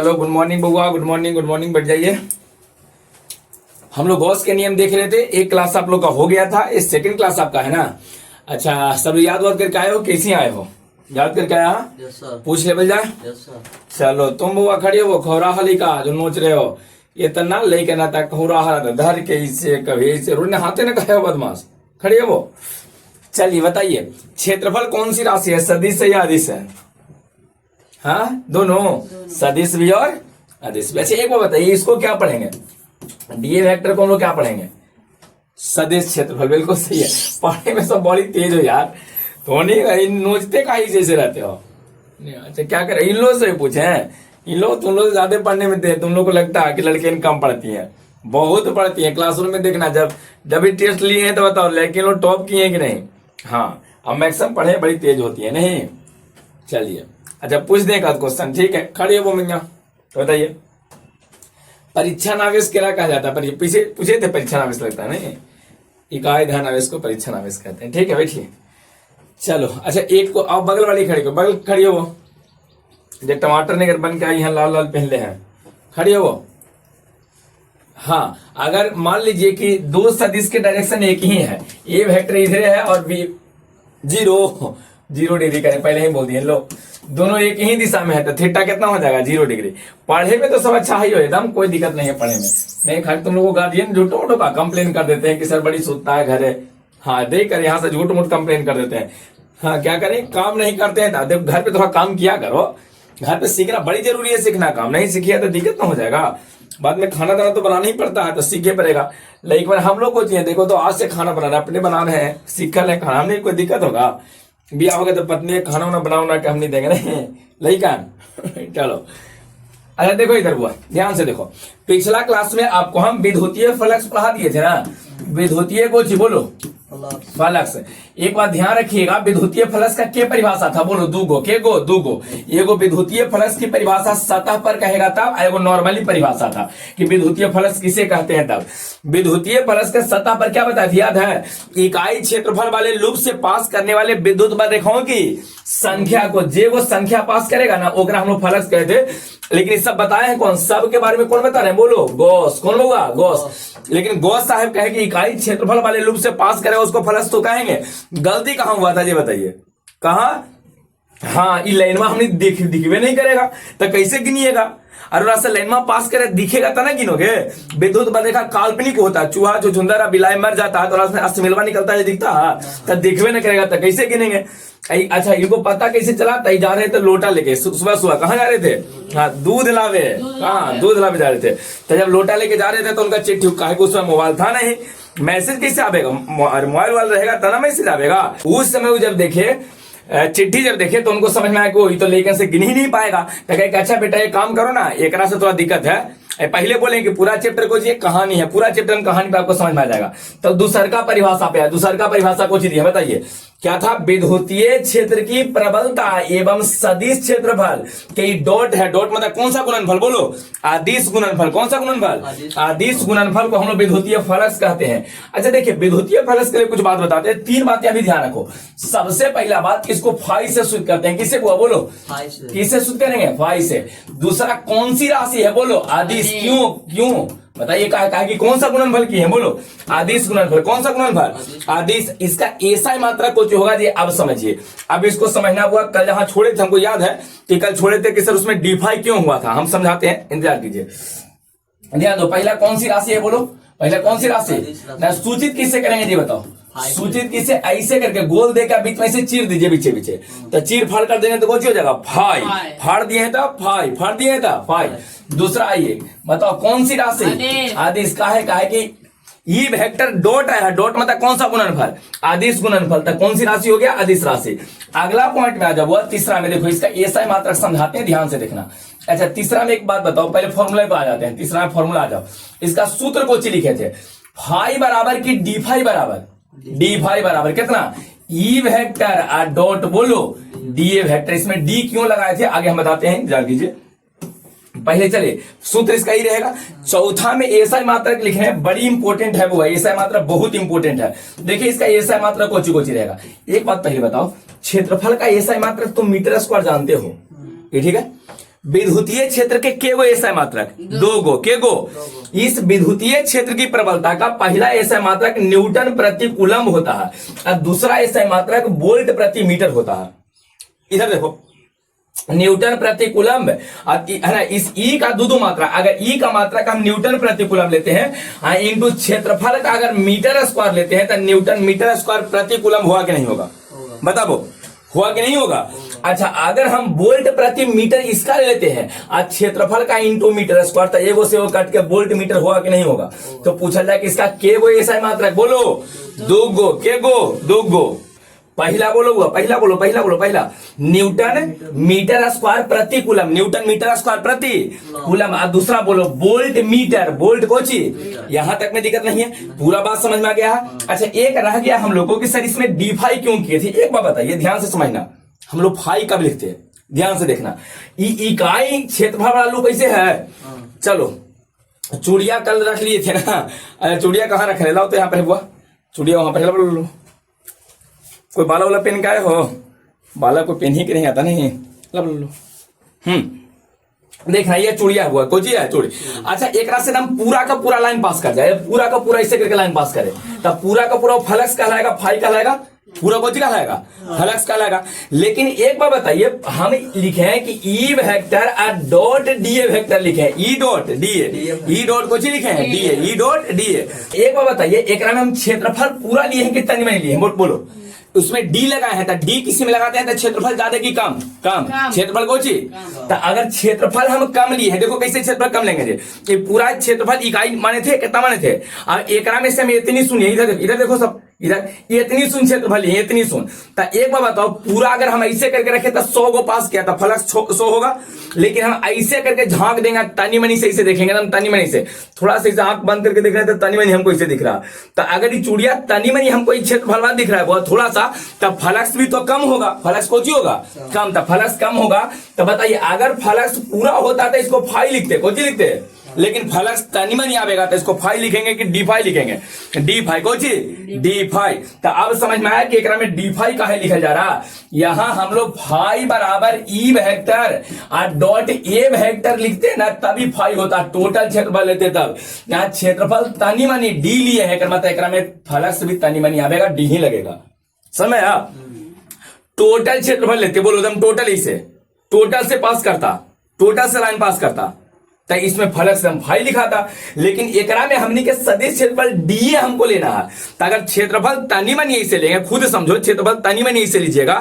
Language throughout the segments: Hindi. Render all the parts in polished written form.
चलो गुड मॉर्निंग बउआ, गुड मॉर्निंग बैठ जाइए। हम लोग गॉस के नियम देख रहे थे। एक क्लास आप लोग का हो गया था, ये सेकंड क्लास आपका है ना। अच्छा, सब याद वाद करके आए हो? कैसे आए हो? याद करके आया? Yes sir. पूछ लेवल जाए। Yes sir. चलो तुम बउआ खड़ी हो, खौरा हली का जो नोच रहे हो ये तना लेके ना तक खौरा हला धर के इसे कभी इसे रोने हाथे न कहे हो बदमाश। खड़ी है वो। चलिए बताइए, क्षेत्रफल कौन सी राशि है, सदिश है या अदिश है? हाँ दोनों, सदिश भी और अदिश भी। अच्छा एक बार बताइए, इसको क्या पढ़ेंगे? डीए वेक्टर को हम लोग क्या पढ़ेंगे? सदिश क्षेत्रफल। बिल्कुल सही है। पढ़ने में सब बड़ी तेज हो यार, तो नहीं नोचते का ही जैसे रहते हो। अच्छा क्या करें, इन लोग से पूछे हैं? इन लोग तुम लोग ज्यादा पढ़ने में थे, तुम लोग को लगता है कि लड़कियां कम पढ़ती हैं। बहुत पढ़ती हैं। क्लासरूम में देखना, जब भी टेस्ट लिए हैं तो बताओ लड़कियां लोग टॉप किए हैं कि नहीं? हाँ, अब मैक्सिमम पढ़े बड़ी तेज होती है नहीं। चलिए अच्छा पूछ देगा क्वेश्चन, ठीक है। खड़ी है वो मैया, तो बताइए परीक्षा नावेश क्या कहा जाता है? पीछे पूछे थे परीक्षा नावेश, लगता है नहीं। इकाई ध्यान आवेश को परीक्षा नावेश कहते हैं, ठीक है बैठिए। चलो अच्छा, एक को अब बगल वाली खड़ी को, बगल खड़ी हो वो जो टमाटर ने बन के आई है, लाल लाल पहन ले हैं, खड़ी हो वो। हाँ, अगर मान लीजिए कि दो सदिश के डायरेक्शन एक ही है, ए वेक्टर इधर है और बी जीरो डिग्री करें, पहले ही बोल दिए लो, दोनों एक ही दिशा में है तो थीटा कितना हो जाएगा? 0 डिग्री। पढ़े में तो सब अच्छा ही हो, एकदम कोई दिक्कत नहीं है पढ़े में। नहीं खाली तुम लोगों गार्जियन झूठो मूठो का कंप्लेन कर देते हैं कि सर बड़ी सुतता है घर है। हाँ देख कर यहाँ से झूठ मूठ कंप्लेन कर देते हैं। हाँ क्या करें, काम नहीं करते हैं तो घर पे थोड़ा काम किया करो। घर पे सीखना बड़ी जरूरी है, सीखना काम नहीं सीखिए तो दिक्कत ना हो जाएगा। बाद में खाना दाना तो बनाना ही पड़ता है, तो सीखे पड़ेगा। लेकिन बार हम लोग को चाहिए, देखो तो आज से खाना बनाना अपने बना रहे हैं, सीख ले खाना, हमने कोई दिक्कत होगा? बिया हो गया तो पत्नी खाना वाना बनाना के हम नहीं देंगे नहीं लई कान। चलो अच्छा देखो इधर हुआ, ध्यान से देखो। पिछला क्लास में आपको हम विद्युतीय फ्लक्स पढ़ा दिए थे ना। विद्युतीय को जी बोलो फ्लक्स। एक बात ध्यान रखिएगा, विद्युतीय फ्लक्स का क्या परिभाषा था? बोलो दूगो के गो दूगो। एगो विद्युतीय फ्लक्स की परिभाषा सतह पर कहेगा तब, एगो नॉर्मली परिभाषा था कि विद्युतीय फ्लक्स किसे कहते हैं तब। विद्युतीय फ्लक्स के सतह पर क्या बताया था याद है? इकाई क्षेत्रफल वाले लूप से पास करने वाले विद्युत रेखाओं की संख्या को, जे वो संख्या पास करेगा ना ओकरा हम लोग फ्लक्स कहते। लेकिन ये सब बताए हैं कौन? सब के बारे में कौन बता रहे हैं? बोलो गॉस। कौन होगा? गॉस। लेकिन गॉस साहब कहे कि इकाई क्षेत्रफल वाले लूप से पास करेगा उसको फ्लक्स तो कहेंगे। गलती कहां हुआ था ये बताइए, कहां? हाँ, ये लाइनमा हमने दिखवे नहीं करेगा तो कैसे गिनिएगा? और रास्ता लाइनमा पास करे दिखेगा तो ना गिनोगे। विद्युत रेखा काल्पनिक होता है, चूहा जो झुंदरा बिलाई मर जाता है तो रास्ते अस्तमिलवा निकलता है दिखता है, तो दिखवे नहीं करेगा तो कैसे गिनेंगे? अच्छा इनको पता कैसे चला? तई जा रहे थे लोटा लेके, सुबह सुबह कहाँ जा रहे थे? हाँ दूध लावे। हाँ दूध लावे जा रहे थे, तो जब लोटा लेके जा रहे थे तो उनका चिट्ठी, काहे को उसमें मोबाइल था नहीं, मैसेज कैसे आवेगा? मोबाइल वाला रहेगा तब ना मैसेज आवेगा। उस समय वो जब देखे चिट्ठी जब देखे तो उनको समझ में आया कि तो लेकिन से गिन ही नहीं पाएगा। तो कहे अच्छा बेटा ये काम करो ना, एक से थोड़ा दिक्कत है, पहले बोले कि पूरा चैप्टर को ये कहानी है, पूरा चैप्टर में कहानी पे आपको समझ में आ जाएगा। तो दूसर का परिभाषा पे, दूसर का परिभाषा कुछ दिया, बताइए क्या था? विद्युतीय क्षेत्र की प्रबलता एवं सदिश क्षेत्रफल के डॉट है। डॉट मतलब कौन सा गुणनफल? बोलो आदिश गुणनफल। कौन सा गुणनफल? आदिश गुणनफल को हम लोग विद्युतीय फ्लक्स कहते हैं। अच्छा देखिए, विद्युतीय फ्लक्स के लिए कुछ बात बताते हैं, 3 बातें अभी ध्यान रखो। सबसे पहला बात, इसको फाई से शुद्ध करते हैं। किसे हुआ? बोलो किसे शुद्ध करेंगे? फाई से। दूसरा कौन सी राशि है? बोलो आदिश। क्यों बताइए, कहा कि कौन सा गुणनफल की है? बोलो आदिश गुणनफल। कौन सा गुणनफल? आदिश। इसका ऐसा मात्रा कुछ होगा जी, अब समझिए। अब इसको समझना हुआ, कल जहां छोड़े थे हमको याद है कि कल छोड़े थे कि सर उसमें डिफाई क्यों हुआ था, हम समझाते हैं, इंतजार कीजिए। ध्यान दो, पहला कौन सी राशि है? बोलो पहला कौन सी राशि? सूचित किससे करेंगे जी बताओ? सूचित किसे? ऐसे करके गोल देकर बीच में से चीर दीजिए पीछे पीछे, तो चीर फाड़ कर देंगे तो कौन सी हो जाएगा? फाई। फाड़ दिए हैं तो फाई, फाड़ दिए हैं तो फाई। दूसरा आइए बताओ कौन सी राशि? आदिश। काहे कि ई वेक्टर डॉट आया, डॉट मतलब कौन सा गुणनफल? आदिश गुणनफल। तक कौन सी राशि हो गया? आदिश राशि। अगला पॉइंट में आ जाओ, तीसरा में देखो, इसका ऐसा मात्रा समझाते हैं, ध्यान से देखना। अच्छा तीसरा में एक बात बताओ, पहले फॉर्मूला पे आ जाते हैं। तीसरा में फॉर्मूला आ जाओ, इसका सूत्र को लिखे थे, फाई बराबर की डी फाई बराबर, डी फाई बराबर कितना? ई वेक्टर और डॉट बोलो डी ए वेक्टर। इसमें डी क्यों लगाए थे आगे हम बताते हैं, जान लीजिए। पहले चलिए सूत्र इसका ही रहेगा। चौथा में ऐसा मात्रा लिखे हैं, बड़ी इंपॉर्टेंट है वो है, ऐसा मात्रा बहुत इंपॉर्टेंट है। देखिए इसका ऐसा मात्रा कोची कोची रहेगा। एक बात पहले बताओ, क्षेत्रफल का ऐसा मात्रा तुम मीटर स्क्वायर जानते हो, ये ठीक है? विद्युतीय क्षेत्र के गो एसआई मात्रक, दो गो के गो। इस विद्युतीय क्षेत्र की प्रबलता का पहला एसआई मात्रक न्यूटन प्रति कूलम होता है और दूसरा एसआई मात्रक वोल्ट प्रति मीटर होता है। इधर देखो, न्यूटन प्रति कूलम है ना, इस ई का दो मात्रा, अगर ई का मात्रा का हम न्यूटन प्रति कूलम लेते हैं इंटू क्षेत्रफल का अगर मीटर स्क्वायर लेते हैं तो न्यूटन मीटर स्क्वायर प्रति कूलम हुआ कि नहीं होगा, बताओ हुआ कि नहीं होगा। अच्छा, अगर हम वोल्ट प्रति मीटर इसका लेते हैं और क्षेत्रफल का इंटू मीटर स्क्वायर तो एगो से वो कट के वोल्ट मीटर हुआ कि नहीं होगा। तो पूछा जाए कि इसका के गो एसआई मात्रक, बोलो दो गो, के गो दो गो। पहला बोलो, पहला न्यूटन मीटर स्क्वायर प्रति कूलम, न्यूटन मीटर स्क्वायर प्रति कूलम। और दूसरा बोलो वोल्ट मीटर, वोल्ट कोची। यहां तक में दिक्कत नहीं है, पूरा बात समझ में आ गया। अच्छा, एक रह गया हम लोगों की सर इसमें डी फाई क्यों किए थे, एक बात बताइए, ध्यान से समझना। हम लोग फाई कब लिखते हैं, ध्यान से देखना। इकाई क्षेत्रफल वाला लू कैसे है, चलो चूड़िया कल रख लिए थे ना, चूड़िया कहाँ रख रहे, लाओ तो यहाँ पर हुआ चूड़िया, वहां पर लो। कोई बाला वाला पेन का है हो, बाला कोई पेन ही के नहीं आता नहीं, लो। देखना ये चूड़िया हुआ, कोई है चूड़ी। अच्छा, एक रात से हम पूरा का पूरा लाइन पास कर जाए, पूरा का पूरा ऐसे करके लाइन पास करे, तब पूरा का पूरा फ्लक्स कहलाएगा, फाई कहलाएगा, पूरा कोची कहलाएगा, फ्लक्स कहलाएगा। लेकिन एक बार बताइए, हम लिखे हैं कि ई वेक्टर और डॉट डीए वेक्टर लिखे हैं, E dot DA, E dot Kochi लिखे हैं डीए, ई डॉट डीए। एक बार बताइए, एक में हम क्षेत्रफल पूरा लिए हैं कि तनी मनी लिए हैं, बोलो। उसमें डी लगाए हैं तो डी किसी में लगाते हैं तो क्षेत्रफल ज्यादा की कम, कम क्षेत्रफल कोची। तो अगर क्षेत्रफल हम कम लिए हैं, देखो कैसे क्षेत्रफल कम लेंगे, ये पूरा क्षेत्रफल इकाई माने थे, कितना माने थे, और एकरा में से हम इतनी सुनिए, इधर देखो सब, इधर इतनी सुन क्षेत्रफल है, इतनी सुन। तो एक बार बताओ, पूरा अगर हम ऐसे करके रखे तो 100 को पास किया था, फ्लक्स 100 होगा। लेकिन हम ऐसे करके झांक देंगे, तनी मनी से इसे देखेंगे, हम तनी मनी से थोड़ा सा आंख बंद करके देख रहे हैं तो तनी मनी हमको इसे दिख रहा। तो अगर ये चूड़िया तनी मनी हमको क्षेत्रफल दिख रहा है बहुत थोड़ा सा, तब फ्लक्स भी तो कम होगा, फ्लक्स कोची होगा, कम। तो फ्लक्स कम होगा, तो बताइए अगर फ्लक्स पूरा होता तो इसको फाई लिखते, कोची लिखते, लेकिन फ्लक्स तनी मनी आवेगा तो इसको फाई लिखेंगे कि डी फाई लिखेंगे, डी फाई कोची, डी फाई। तो अब समझ में आया कि एकरा में डी फाई काहे लिखा जा रहा। यहां हम लोग फाई बराबर ई वेक्टर और डॉट ए वेक्टर लिखते हैं ना, तभी फाई होता, टोटल क्षेत्रफल लेते तब। यहाँ क्षेत्रफल तनी मनी डी लिए है, मतलब एकरा में फ्लक्स भी तनी मनी आवेगा, डी ही लगेगा, समझ आप। टोटल क्षेत्रफल लेते, बोलो एकदम टोटल ही से, टोटल से पास करता, टोटल से लाइन पास करता, तो इसमें फ्लक्स हम फाई लिखा था। लेकिन एकरा में हमने के सदिश क्षेत्रफल डीए हमको लेना है, तो अगर क्षेत्रफल तनी मनी ऐसे लेंगे, खुद समझो, क्षेत्रफल तनी मनी ऐसे लीजिएगा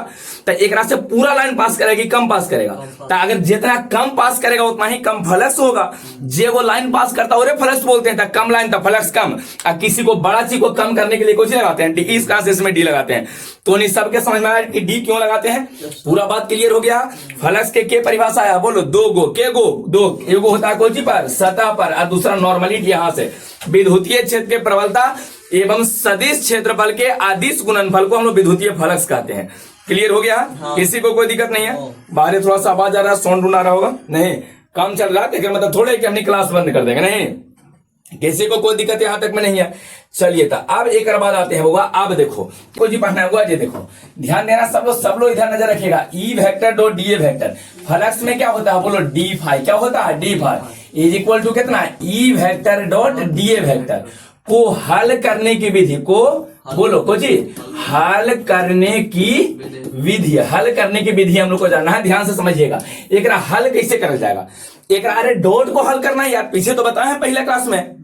तो एकरा से पूरा लाइन पास करेगी, कम पास करेगा। तो अगर जितना कम पास करेगा उतना ही कम फ्लक्स होगा। जे वो लाइन पास करता है फ्लक्स बोलते हैं, तो कम लाइन तो फ्लक्स कम। और किसी को बड़ा चीज को कम करने के लिए कुछ लगाते हैं डी, इस क्लास इसमें डी लगाते हैं। तो नहीं सबके समझ में आया कि डी क्यों लगाते हैं, पूरा बात क्लियर हो गया। फ्लक्स के परिभाषा है, बोलो दो गो, के गो, दो, एगो होता है कोची पर, सतह पर, और दूसरा नॉर्मली यहां से। विद्युतीय क्षेत्र के प्रबलता एवं सदिश क्षेत्रफल के अदिश गुणनफल को हम लोग विद्युतीय फ्लक्स कहते हैं। क्लियर हो गया, किसी को कोई दिक्कत नहीं है। बाहर थोड़ा सा आवाज आ रहा है, साउंड आ रहा होगा, नहीं काम चल रहा है, मतलब थोड़े कि अपनी क्लास बंद कर देंगे, नहीं किसी को कोई दिक्कत यहां तक में नहीं है। चलिए, तो अब एक बाद आते हैं होगा, अब देखो कोई जी पढ़ना हुआ, ये देखो ध्यान देना, सब लोग इधर नजर रखिएगा। ई vector dot D vector, flux में क्या होता है, बोलो डी फाई, क्या होता है d phi is equal to कितना, E vector dot D vector. को हल करने की विधि को, बोलो को जी, हल करने की विधि, हल करने की विधि हम लोग को जानना है, ध्यान से समझिएगा। एक हल कैसे करा जाएगा, एक अरे डॉट को हल करना है यार, पीछे तो बताए हैं पहले क्लास में,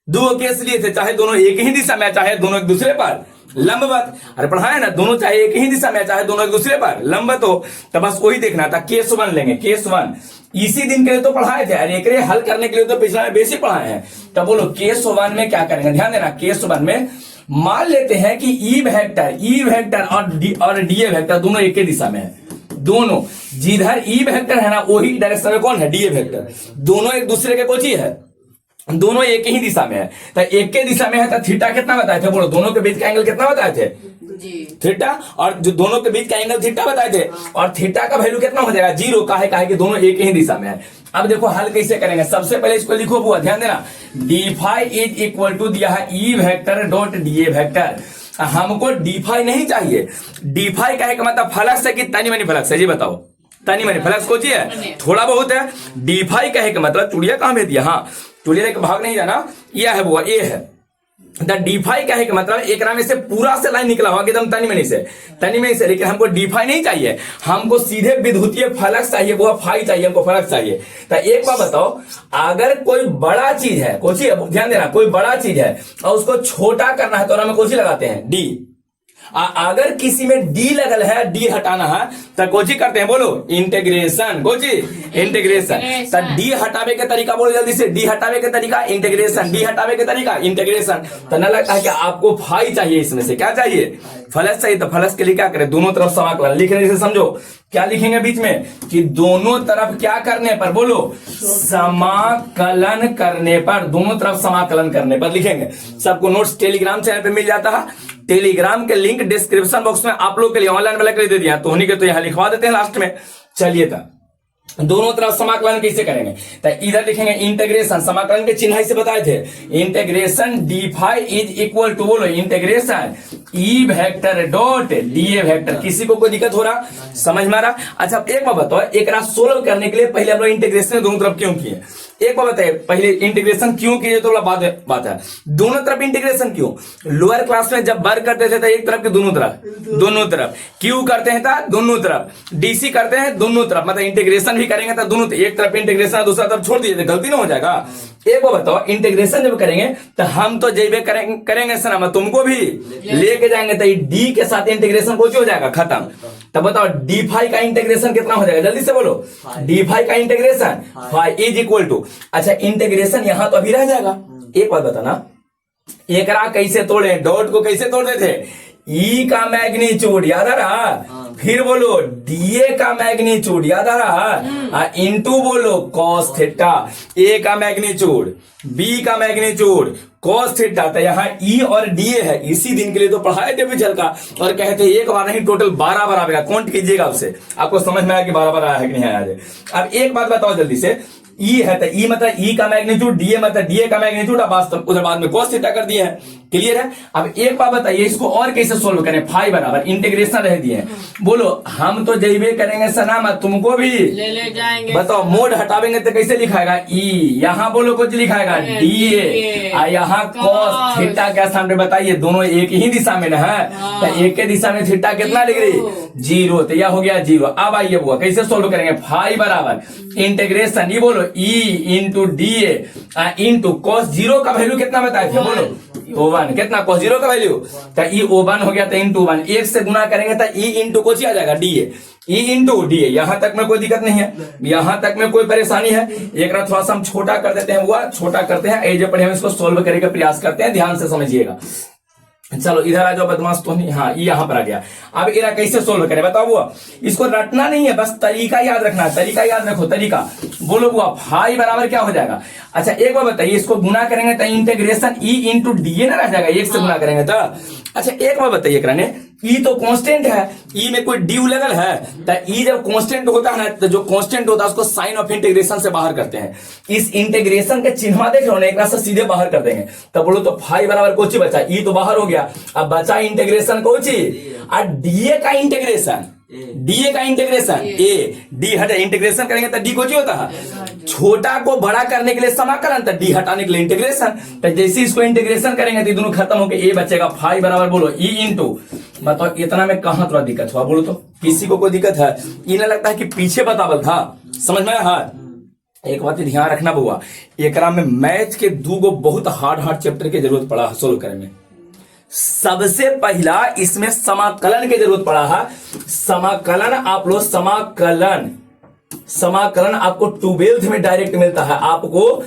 दो केस लिए थे, चाहे दोनों एक ही दिशा में, चाहे दोनों एक दूसरे पर लंबवत, अरे पढ़ाया ना, दोनों चाहे एक ही दिशा में, चाहे दोनों एक दूसरे पर लंबवत हो, तो बस वही देखना था। केस 1 लेंगे, केस 1 इसी दिन के लिए तो पढ़ाए थे, अरे एक हल करने के लिए तो पिछला में बेसिक पढ़ाए हैं। तो बोलो केस 1 में क्या करेंगे, ध्यान देना। केस 1 में मान लेते हैं कि ई वेक्टर और डी वेक्टर दोनों एक ही दिशा में है, दोनों जिधर ई वेक्टर है ना वही डायरेक्शन में कौन है, डी वेक्टर, दोनों एक दूसरे के कोची है, दोनों एक ही दिशा में है। तो एक के दिशा में है तो थीटा कितना बताए थे, बोलो दोनों के बीच का एंगल कितना बताए थे थीटा, और जो दोनों के बीच का एंगल थीटा बताए थे, और थीटा का वैल्यू कितना हो जाएगा 0, काहे कि दोनों एक ही दिशा में है। अब देखो हल कैसे करेंगे, सबसे पहले इसको लिखो बुआ, ध्यान देना। D phi is equal to दिया है E vector dot D vector. हमको डी फाई नहीं चाहिए, डी फाई कहे का मतलब फ्लक्स है कि तनी मनी फ्लक्स है, जी बताओ तनी मनी फ्लक्स कोची है, थोड़ा बहुत है। डी फाई कहे का मतलब चुड़िया कहां भेज दिया, हाँ चुड़िया एक भाग नहीं जाना, यह है वो ए है। द डीफाई कहे का मतलब एक में से पूरा से लाइन निकला हुआ एकदम तनी मनी से, लेकिन हमको डीफाई नहीं चाहिए, हमको सीधे विद्युतीय फ्लक्स चाहिए, वो फाई चाहिए, हमको फ्लक्स चाहिए। तो एक बात बताओ, अगर कोई बड़ा चीज है, कोची ध्यान देना, कोई बड़ा चीज है और उसको छोटा करना है तो हमें कोची लगाते हैं, डी। अगर किसी में डी लगल है, डी हटाना है तो कोची करते हैं, बोलो इंटीग्रेशन, कोची इंटीग्रेशन। तो डी हटावे के तरीका बोलो जल्दी से, डी हटावे के तरीका इंटीग्रेशन, डी हटावे के तरीका इंटीग्रेशन। तो न लगता है कि आपको फाई चाहिए, इसमें से क्या चाहिए, फ्लक्स चाहिए। तो फ्लक्स के लिए क्या करें, दोनों तरफ समाकलन लिखने से समझो, क्या लिखेंगे बीच में कि दोनों तरफ क्या करने पर, बोलो समाकलन करने पर, दोनों तरफ समाकलन करने पर लिखेंगे। सबको नोट्स टेलीग्राम चैनल पे मिल जाता है, टेलीग्राम के लिंक डिस्क्रिप्शन बॉक्स में आप लोग के लिए ऑनलाइन वाला कर दे दिया, तो उन्हीं के तो यहां लिखवा देते हैं लास्ट में। चलिए था दोनों तरफ समाकलन कैसे करेंगे, तो इधर लिखेंगे इंटीग्रेशन, समाकलन के चिन्ह से बताए थे, integration d phi is equal to, बोलो integration E vector dot dA vector. किसी को कोई दिक्कत हो रहा, समझ में आ रहा? अच्छा एक बात बताओ, एक सोल्व करने के लिए पहले हम लोग इंटीग्रेशन दोनों तरफ क्यों किए, एक बात बताइए, पहले इंटीग्रेशन क्यों किए तो बात है, दोनों तरफ इंटीग्रेशन क्यों? लोअर क्लास में जब वर्क करते थे तो एक तरफ के दोनों तरफ, क्यू करते हैं तो दोनों तरफ, डीसी करते हैं दोनों तरफ, मतलब इंटीग्रेशन भी करेंगे तो दोनों, एक तरफ इंटीग्रेशन दूसरा तरफ छोड़ दीजिए, गलती ना हो जाएगा। एक बात बताओ, इंटीग्रेशन जब करेंगे तो हम तो जेबे करेंगे सर, तुमको भी लेके जाएंगे, तो डी के साथ इंटीग्रेशन कुछ हो जाएगा खत्म। तब बताओ डी फाई का इंटीग्रेशन कितना हो जाएगा, जल्दी से बोलो, डी फाई का integration phi is equal to, अच्छा इंटीग्रेशन यहां तो अभी रह जाएगा। एक बात बताना, एकरा कैसे तोड़े, डॉट को कैसे तोड़ते थे, ई का मैग्नीट्यूड याद आ रहा, फिर बोलो डीए का मैग्नीट्यूड याद आ रहा, इनटू बोलो कॉस थीटा, ए का मैग्नीट्यूड, बी का मैग्नीट्यूड, कॉस थीटा। तो यहाँ ई और डीए है, इसी दिन के लिए तो पढ़ाए थे पिछल का, और कहते एक बार नहीं टोटल 12 बार आएगा, काउंट कीजिएगा उससे, आपको समझ में आया कि 12 बार आया है कि नहीं आया। अब एक बात बताओ जल्दी से, ई है तो ई मतलब ई का मैग्नीट्यूड, डीए मतलब डीए का मैग्नीट्यूड, अब वास्तव उधर बाद में cos थीटा कर दिए हैं, क्लियर है। अब एक बात बताइए, इसको और कैसे सोल्व करें, फाई बराबर इंटीग्रेशन रह दिए हैं, बोलो हम तो जैबे करेंगे सना, तुमको भी ले जाएंगे। बताओ मोड हटावेंगे तो कैसे लिखाएगा, ई, यहाँ बोलो कुछ लिखाएगा डीए, यहाँ cos थीटा क्या स्थान पे बताइए, दोनों एक ही दिशा में है, तो एक के दिशा में थीटा कितना डिग्री, 0, तो यह हो गया 0। अब आइए वो कैसे सोल्व करेंगे, फाई बराबर इंटीग्रेशन, ये बोलो E into DA into cos 0 का वैल्यू कितना बताए थे, बोलो O1 कितना, cos 0 का वैल्यू, तो ई O1 हो गया, तो इंटू 1, एक से गुना करेंगे तो ई इंटू कोची आ जाएगा डीए, ई इंटू डीए। यहां तक में कोई दिक्कत नहीं है, यहां तक में कोई परेशानी है, एक थोड़ा सा हम छोटा कर देते हैं, वो छोटा करते हैं, एजे पढ़े हम इसको सोल्व करने का प्रयास करते हैं, ध्यान से समझिएगा। चलो इधर आ जाओ बदमाश तो नहीं, हाँ यहाँ पर आ गया। अब इधर कैसे सोल्व करें बताओ, वो इसको रटना नहीं है, बस तरीका याद रखना है, तरीका याद रखो, तरीका बोलो बुआ, फाई बराबर क्या हो जाएगा। अच्छा एक बार बताइए, इसको गुना करेंगे तो इंटीग्रेशन ई इंटू डीए ना रह जाएगा, एक से गुना करेंगे तो। अच्छा एक बार बताइए कराने, ई तो कांस्टेंट है, ई में कोई ड्यू लगल है, तो ई जब कांस्टेंट होता है ना, तो जो कांस्टेंट होता है उसको साइन ऑफ इंटीग्रेशन से बाहर करते हैं, इस इंटीग्रेशन के चिन्ह देख रहे हो ना, एक से सीधे बाहर कर देंगे, तब बोलो तो फाई बराबर कोची बचा, ई तो बाहर हो गया, अब बचा इंटीग्रेशन कोची, और डीए का इंटीग्रेशन, डीए का इंटीग्रेशन ए, डी हटा इंटीग्रेशन करेंगे तो डी कोची होता है, छोटा को बड़ा करने के लिए समाकलन, तो डी हटाने के लिए इंटीग्रेशन, तो जैसे इसको इंटीग्रेशन करेंगे तो दोनों खत्म होकर ए बचेगा, फाई बराबर बोलो ई इंटू, बताओ इतना में कहां थोड़ा दिक्कत हुआ, बोलो तो किसी को कोई दिक्कत है, इन्हें लगता है कि पीछे बतावल था, समझ में आया। एक बात ध्यान रखना बुआ, एकरा में मैथ के दो बहुत हार्ड चैप्टर की जरूरत पड़ा सोल्व करने में। सबसे पहला इसमें समाकलन की जरूरत पड़ा है, समाकलन आप लोग समाकलन आपको 12th में डायरेक्ट मिलता है, आपको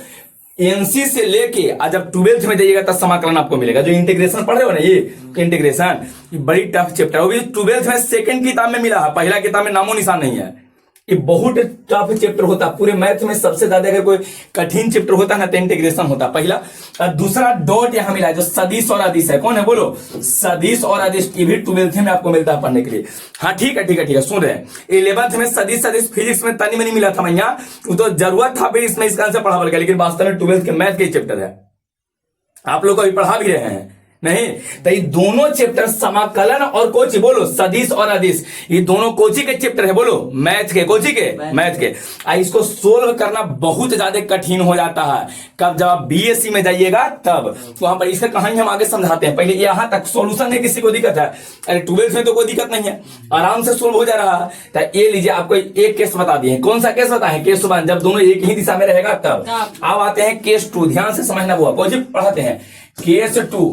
एनसी से लेके जब 12th में जाइएगा तब समाकलन आपको मिलेगा, जो इंटीग्रेशन पढ़ रहे हो ना, ये इंटीग्रेशन ये बड़ी टफ चैप्टर है, वो भी 12th में सेकंड किताब में मिला है, पहला किताब में नामो निशान नहीं है, ये बहुत टफ चैप्टर होता है, पूरे मैथ में सबसे ज्यादा अगर कोई कठिन चैप्टर होता है ना तो इंटीग्रेशन होता है पहला। दूसरा डॉट यहाँ मिला है जो सदिश और अदिश है, कौन है बोलो, सदिश और अदिश, ये भी 12th में आपको मिलता है पढ़ने के लिए। हाँ ठीक है सुन रहे हैं, 11th में सदिश सदिश फिजिक्स में तनी मनी मिला था भैया, वो तो जरूरत था फिर इसमें इसका आंसर पढ़ा गया, लेकिन वास्तव में 12th के मैथ के चैप्टर है, आप लोग को अभी पढ़ा भी रहे हैं, नहीं। तो ये दोनों चैप्टर समाकलन और कोची बोलो सदिश और अदिश, ये दोनों कोची के चैप्टर है बोलो मैथ के, कोची के मैथ के। इसको सोल्व करना बहुत ज्यादा कठिन हो जाता है कब, जब आप बीएससी में जाइएगा तब। वहां पर इसका कहानी हम आगे समझाते हैं, पहले यहां तक सोल्यूशन है, किसी को दिक्कत है? अरे 12th में तो कोई दिक्कत नहीं है, आराम से सोल्व हो जा रहा है। तो ये लीजिए आपको एक केस बता दिए, कौन सा केस बता है? केस 1, जब दोनों एक ही दिशा में रहेगा तब। अब आते हैं केस 2, ध्यान से समझना हुआ, कोची पढ़ाते हैं केस 2।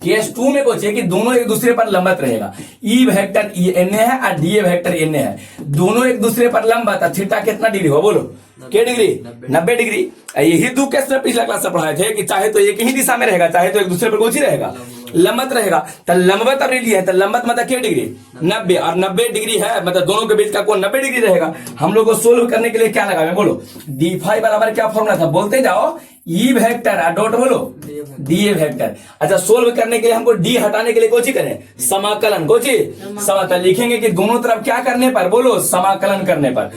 केस 2 में कुछ है कि दोनों एक दूसरे पर लंबवत रहेगा, ई वेक्टर एन है और डी वेक्टर एन है, दोनों एक दूसरे पर लंबवत। थीटा कितना डिग्री हो बोलो? क्या डिग्री? 90 डिग्री। यही दो केस में पिछला क्लास में पढ़ाए थे कि चाहे तो एक ही दिशा में रहेगा, चाहे तो एक दूसरे पर कुछ ही रहेगा, लंबवत रहेगा। तो लंबवत अब लिया है, तो लंबवत मतलब क्या डिग्री? 90, और 90 डिग्री है मतलब दोनों के बीच का कोण 90 डिग्री रहेगा। हम लोग को सोल्व करने के लिए क्या लगा बोलो? डी फाइव बराबर क्या फॉर्मूला था? बोलते जाओ, ई वेक्टर डॉट बोलो डी ए वेक्टर। अच्छा, सोल्व करने के लिए हमको डी हटाने के लिए कोची करें? समाकलन। कोची समाकलन लिखेंगे कि दोनों तरफ क्या करने पर बोलो? समाकलन करने पर।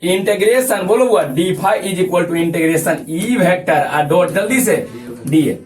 इंटीग्रेशन बोलो हुआ D five is equal to integration E vector dot जल्दी से डी ए।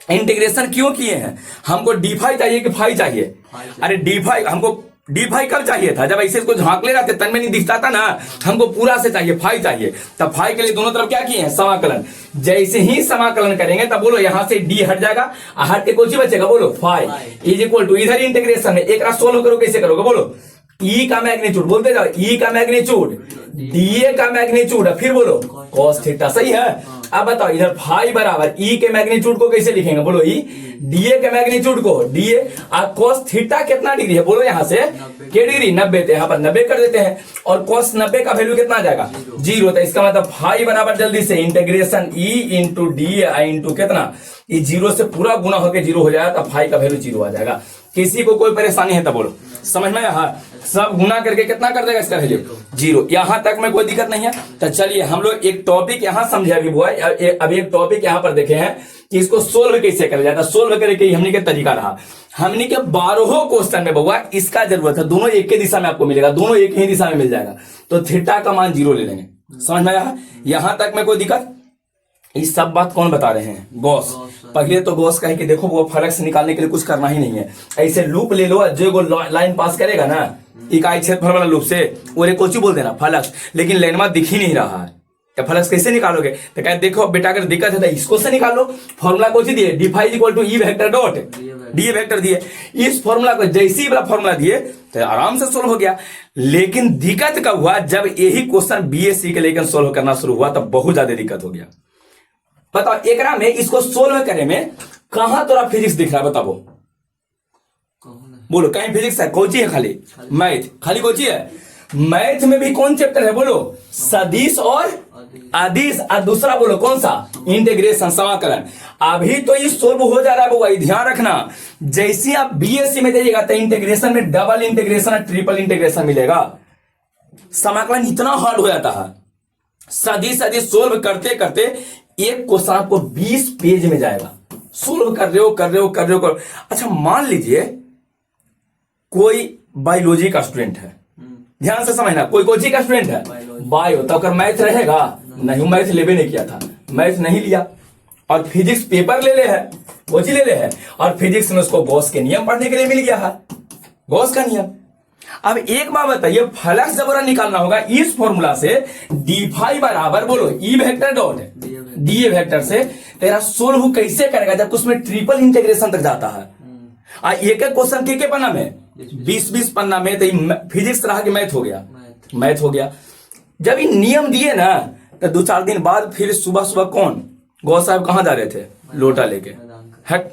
इंटीग्रेशन क्यों किए हैं? हमको डी फाइव चाहिए कि फाइव चाहिए? अरे डी फाइव हमको डी फाइव कब चाहिए था? जब ऐसे इसको झांक ले रहा तन में नहीं दिखता था ना, हमको पूरा से चाहिए, फाइव चाहिए। तब फाइव के लिए दोनों तरफ क्या किए हैं? समाकलन। जैसे ही समाकलन करेंगे तब बोलो यहां से डी हट जाएगा, हट के कुछ बचेगा बोलो फाइव इज इक्वल टू, इधर इंटीग्रेशन है, एक रात सोल्व करो, कैसे करोगे बोलो? ई का मैग्नीट्यूड, बोलते जाओ ई का मैग्नीट्यूड, डीए का मैग्नीट्यूड, फिर बोलो कॉस थीटा। सही है? अब बताओ इधर फाइव बराबर ई के मैग्नीट्यूड को कैसे लिखेंगे बोलो? ई डीए के मैग्नीट्यूड को डीए, और कॉस थीटा कितना डिग्री है बोलो? यहां से क्या डिग्री? 90। तो यहां पर 90 कर देते हैं, और कॉस 90 का वैल्यू कितना आ जाएगा? 0। तो इसका मतलब फाइव बराबर जल्दी से integration E into D into कितना? ये 0 से पूरा गुना होकर 0 हो जाएगा, तो फाइव का वैल्यू 0 आ जाएगा। किसी को कोई परेशानी है तो बोलो, समझ में? हाँ, सब गुना करके कितना कर देगा इसका वैल्यू? 0। यहां तक में कोई दिक्कत नहीं है। तो चलिए हम लोग एक टॉपिक यहां समझे अभी बुआ, अभी एक टॉपिक यहां पर देखे हैं कि इसको सोल्व कैसे किया जाता है। सोल्व करके ही हमने के तरीका रहा, हमने के 12 क्वेश्चन में बुआ इसका जरूरत है, दोनों एक ही दिशा में आपको मिलेगा, दोनों एक ही दिशा में मिल जाएगा। तो थीटा का मान 0 ले लेंगे, समझ में आया? यहां तक में कोई दिक्कत? ये सब बात कौन बता रहे हैं? गॉस। पहले तो गॉस कहे कि देखो वो फलक से निकालने के लिए कुछ करना ही नहीं है, ऐसे लूप ले लो, जो वो लाइन पास करेगा ना इकाई क्षेत्रफल वाला लूप से, वो कोची बोल देना फलक, लेकिन लाइन दिख ही नहीं रहा है, तो फलक कैसे निकालोगे? तो कहते देखो बेटा अगर दिक्कत है तो इसको से निकालो। फॉर्मूला कोची दिए? D five equal to E vector dot D vector दिए। इस फॉर्मूला को जैसे ही वाला फॉर्मूला दिए तो आराम से सोल्व हो गया। लेकिन दिक्कत कब हुआ? जब यही क्वेश्चन बीएससी के लेकर सोल्व करना शुरू हुआ तब बहुत ज्यादा दिक्कत हो गया। बताओ एकरा में इसको सोल्व करने में कहां तोरा फिजिक्स दिख रहा है? बताओ बोलो, कहीं फिजिक्स है? कोची है? खाली मैथ, खाली कोची है? मैथ में भी कौन चैप्टर है बोलो? सदिश और अदिश। और दूसरा बोलो कौन सा? इंटीग्रेशन, समाकलन। अभी तो ये सोल्व हो जा रहा है बुआ, ध्यान रखना। जैसे आप बीएससी में जाइएगा तो इंटीग्रेशन में डबल इंटीग्रेशन और ट्रिपल इंटीग्रेशन मिलेगा। समाकलन इतना हार्ड हो जाता है, सदिश अदिश सोल्व करते करते एक क्वेश्चन आपको 20 पेज में जाएगा। सोल्व कर रहे हो। अच्छा मान लीजिए कोई बायोलॉजी का स्टूडेंट है, ध्यान से समझना, कोई कोची का स्टूडेंट है बायो, तो अगर मैथ रहेगा नहीं, मैथ लेवे नहीं किया था, मैथ नहीं लिया, और फिजिक्स पेपर ले है, कोची ले है, और फिजिक्स में उसको गॉस के नियम पढ़ने के लिए मिल गया है, गॉस का नियम। अब एक बात बताइए, फलक जबरा निकालना होगा इस फॉर्मूला से, डी फाइव बराबर बोलो ई vector dot D A vector से। तेरा सोल्व कैसे करेगा जब उसमें ट्रिपल इंटीग्रेशन तक जाता है? एक एक क्वेश्चन के पन्ना में 20-20 पन्ना में, तो फिजिक्स रहा कि मैथ हो गया, मैथ हो गया। जब ये नियम दिए ना तो 2-4 दिन बाद फिर सुबह सुबह कौन गौस साहब कहां जा रहे थे? लोटा लेके, हट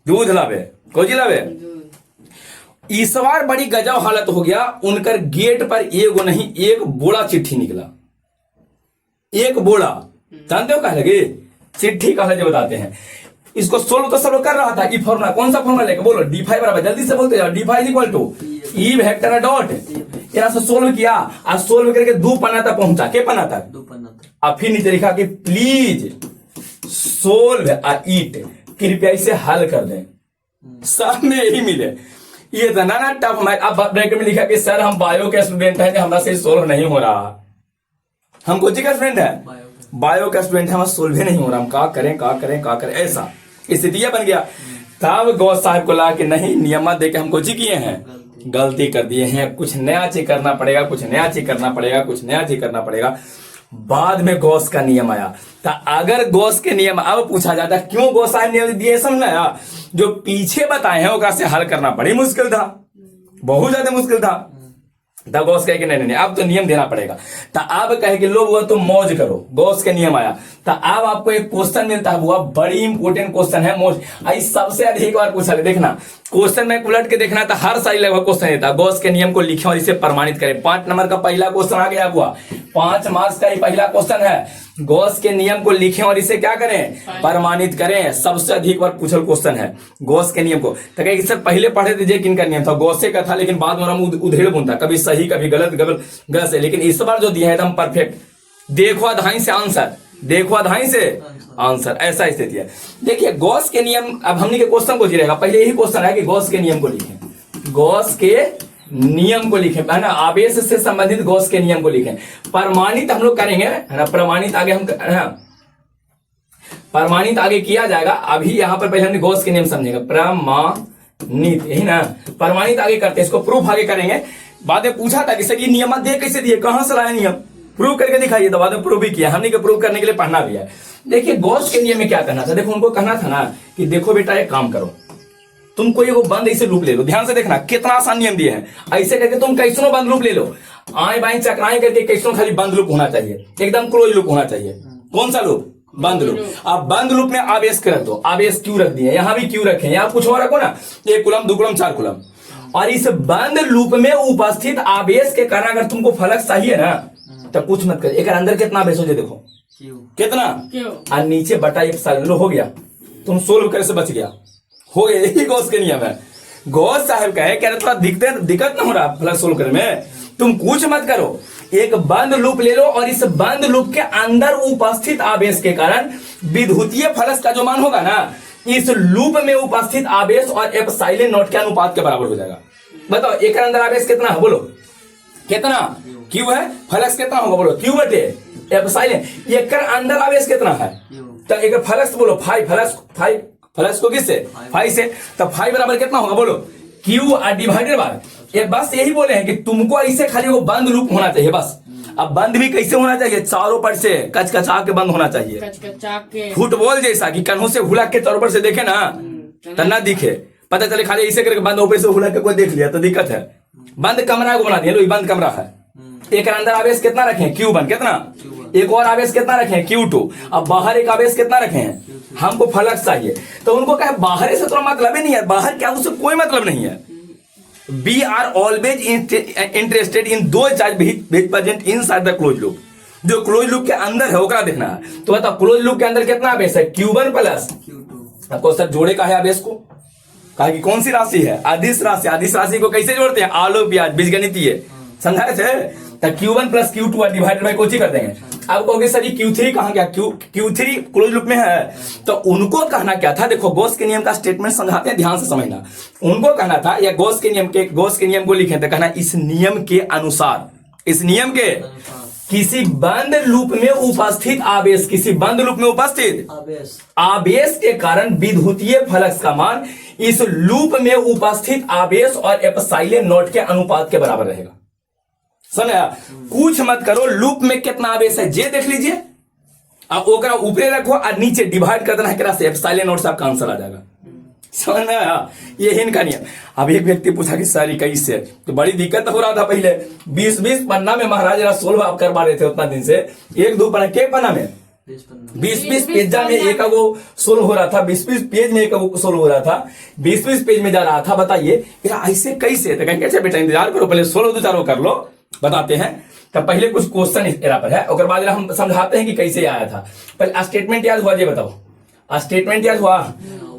दूध लावे, कोजी लावे। इस बार बड़ी गजब हालत हो गया, उनकर गेट पर एगो नहीं एक बोड़ा चिट्ठी निकला, एक बोड़ा। जानते हो कहा लगे चिट्ठी कहा जो बताते हैं। इसको सोल्व तो सब लोग कर रहा था कि फॉर्मूला कौन सा फॉर्मूला लेके बोलो? डी फाइव बराबर, जल्दी से बोलते जाओ, D five equal to E vector dot. यहां से सोल्व किया, आज सोल्व करके 2 पन्ना तक पहुंचा, के पन्ना तक? 2 पन्ना तक। अब फिर नीचे लिखा कि प्लीज सोल्व इट, कृपया इसे हल कर दें। सब में यही मिले, ये ना टफ। अब ब्रैकेट में लिखा कि सर हम बायो के स्टूडेंट हैं, हमारा से सोल्व नहीं हो रहा। हम कोची का स्टूडेंट है? बायो का स्टूडेंट है, हमारा सोल्व ही नहीं हो रहा, हम क्या करें, ऐसा स्थिति बन गया। तब गौस साहब को ला के नहीं नियम दे के हमको जी किए हैं, गलती कर दिए हैं, कुछ नया चीज करना पड़ेगा। बाद में गॉस का नियम आया। तो अगर गॉस के नियम अब पूछा जाता क्यों गॉस साहब नियम दिए, समझाया, जो पीछे बताए हैं ओकरा से हल करना बड़ी मुश्किल था, बहुत ज्यादा मुश्किल था। तब गॉस कहे कि नहीं अब तो नियम देना पड़ेगा। तो अब कहे कि लो वो तो मौज करो, गॉस के नियम आया। तो अब आपको एक क्वेश्चन मिलता है, वो बड़ी इंपोर्टेंट क्वेश्चन है, मौज आई सबसे अधिक बार पूछा। देखना क्वेश्चन में उलट के देखना, तो हर साल लगभग क्वेश्चन देता है, गॉस के नियम को लिखें और इसे प्रमाणित करें। 5 नंबर का पहला क्वेश्चन आ गया हुआ, 5 मार्क्स का ही पहला क्वेश्चन है, गॉस के नियम को लिखें और इसे क्या करें, प्रमाणित करें। सबसे अधिक बार पूछल क्वेश्चन है गॉस के नियम को। तो कहीं सर पहले पढ़े थे किनका नियम था, गॉसे का था, लेकिन बाद में हम उधेड़ बुनता, कभी सही कभी गलत से, लेकिन इस बार जो दिया है एकदम परफेक्ट, देखो अधाई से आंसर, ऐसा स्थिति है। देखिए गॉस के नियम, अब हमने के क्वेश्चन को जी रहेगा, पहले यही क्वेश्चन है कि गॉस के नियम को लिखें, गॉस के नियम को लिखें, है ना, आवेश से संबंधित गॉस के नियम को लिखें। प्रमाणित हम लोग करेंगे, है ना, प्रमाणित आगे हम, है ना, प्रमाणित आगे किया जाएगा। अभी यहां पर पहले हमने गॉस के नियम समझेगा, प्रमाणित, यही ना, प्रमाणित आगे करते हैं, इसको प्रूफ आगे करेंगे। बाद में पूछा था कि सर ये नियम दे कैसे दिए, कहां से लाए नियम, प्रूव करके दिखाइए। तो बाद में प्रूव भी किया हमने, के प्रूव करने के लिए पढ़ना भी है। देखिए गॉस के नियम में क्या करना था, देखो उनको कहना था ना कि देखो बेटा एक काम करो, तुमको ये वो बंद ऐसे लूप ले लो, ध्यान से देखना कितना आसान नियम दिए हैं। ऐसे करके तुम कैसनो बंद लूप ले लो, आए बाएं चक्राएं करके कैसनो खाली बंद लूप होना चाहिए, एकदम क्लोज लूप होना चाहिए। कौन सा लूप, बंद लूप। अब बंद लूप में आवेश रख दो, आवेश क्यों रख दिए, यहां भी क्यों रखे, यहां कुछ और रखो ना, 1 कूलम 2 कूलम 4 कूलम। और इस बंद लूप में उपस्थित आवेश के कारण अगर तुमको फलक चाहिए ना, तो कुछ मत कर, एक अंदर कितना आवेश हो जाए, देखो कितना, और नीचे बटा 1 लो, हो गया, तुम सोल्व करे से बच गया, हो गया। यही गॉस के नियम है। गॉस साहब कहे कि थोड़ा दिक्कत ना हो रहा फलक सोल्व करने में, तुम कुछ मत करो, एक बंद लूप ले लो और इस बंद लूप के अंदर उपस्थित आवेश के कारण विद्युतीय फलक का जो मान होगा ना, इस लूप में उपस्थित आवेश और एप्सिलॉन नॉट के अनुपात के बराबर हो जाएगा। बताओ एक अंदर आवेश कितना है, बोलो कितना, क्यू है, फलक्स कितना होगा, बोलो क्यू बटे एप्सिलॉन। एक अंदर आवेश कितना है, तो एक फलक्स बोलो 5 फलक्स को किससे, 5 से, तो 5 बराबर कितना होगा, बोलो क्यू डिवाइडेड बाय, ये बस यही बोले हैं कि तुमको ऐसे खाली वो बंद लूप होना चाहिए बस। अब बंद भी कैसे होना चाहिए, चारों पर से कचकचा के बंद होना चाहिए, फुटबॉल जैसा कि कन्हों से हुला के चारों पर से देखे ना, तो ना दिखे, पता चले खाली ऐसे करके बंद ऊपर से हुला के कोई देख लिया तो दिक्कत है। बंद कमरा को बना दिया, लो बंद कमरा है, एक अंदर आवेश कितना रखे, Q1 कितना, एक और आवेश कितना रखे, Q2, अब बाहर एक आवेश कितना रखे हैं, हमको फलक चाहिए। तो उनको कहे बाहर से तो मतलब ही नहीं है, बाहर क्या, उससे कोई मतलब नहीं है। We are always interested in those charge which present inside the closed loop, जो क्लोज लूप के अंदर है ओकरा देखना है। तो बताओ क्लोज लूप के अंदर कितना आवेश है, Q1 प्लस Q2। आपको सर जोड़े का है आवेश को, कहा कि कौन सी राशि है, अदिश राशि। अदिश राशि को कैसे जोड़ते हैं, आलू प्याज बीजगणितीय, समझा रहे थे। तो Q1 plus Q2 divided by Kochi कर देंगे। अब कहोगे सर Q3 कहां गया, Q3 क्लोज लूप में है, तो उनको कहना क्या था, देखो गॉस के नियम का स्टेटमेंट समझाते हैं, ध्यान से समझना। उनको कहना था या गॉस के नियम को लिखें तो कहना इस नियम के अनुसार, इस नियम के किसी बंद लूप में उपस्थित आवेश, किसी बंद लूप में उपस्थित आवेश के कारण विद्युतीय फलक्स का मान इस लूप में उपस्थित आवेश और एप्सिलॉन नॉट के अनुपात के बराबर रहेगा। समझा, कुछ मत करो, लूप में कितना आवेश है जे देख लीजिए, अब ओकरा ऊपरे रखो और नीचे डिवाइड कर देना है, से एप्सिलॉन नॉट से आपका आंसर आ जाएगा। समझ में आया, ये इनका नियम। अब एक व्यक्ति पूछा कि सर कैसे, तो बड़ी दिक्कत हो रहा था पहले, 20 पन्ना में महाराज सोल्व आप करवा रहे थे उतना दिन से, 1-2 पन्ना के पन्ना में 20 पेज में एक वो सोल्व हो रहा था, 20 पेज में एक वो सोल्व हो रहा था, 20 पेज में जा रहा था। बताइए ऐसे कैसे, तो कहेंगे अच्छा बेटा इंतजार करो, पहले 16 कर लो, बताते हैं। तो पहले कुछ क्वेश्चन इस पर है, और बाद हम समझाते हैं कि कैसे आया था। पहले स्टेटमेंट याद हुआ, ये बताओ स्टेटमेंट याद हुआ,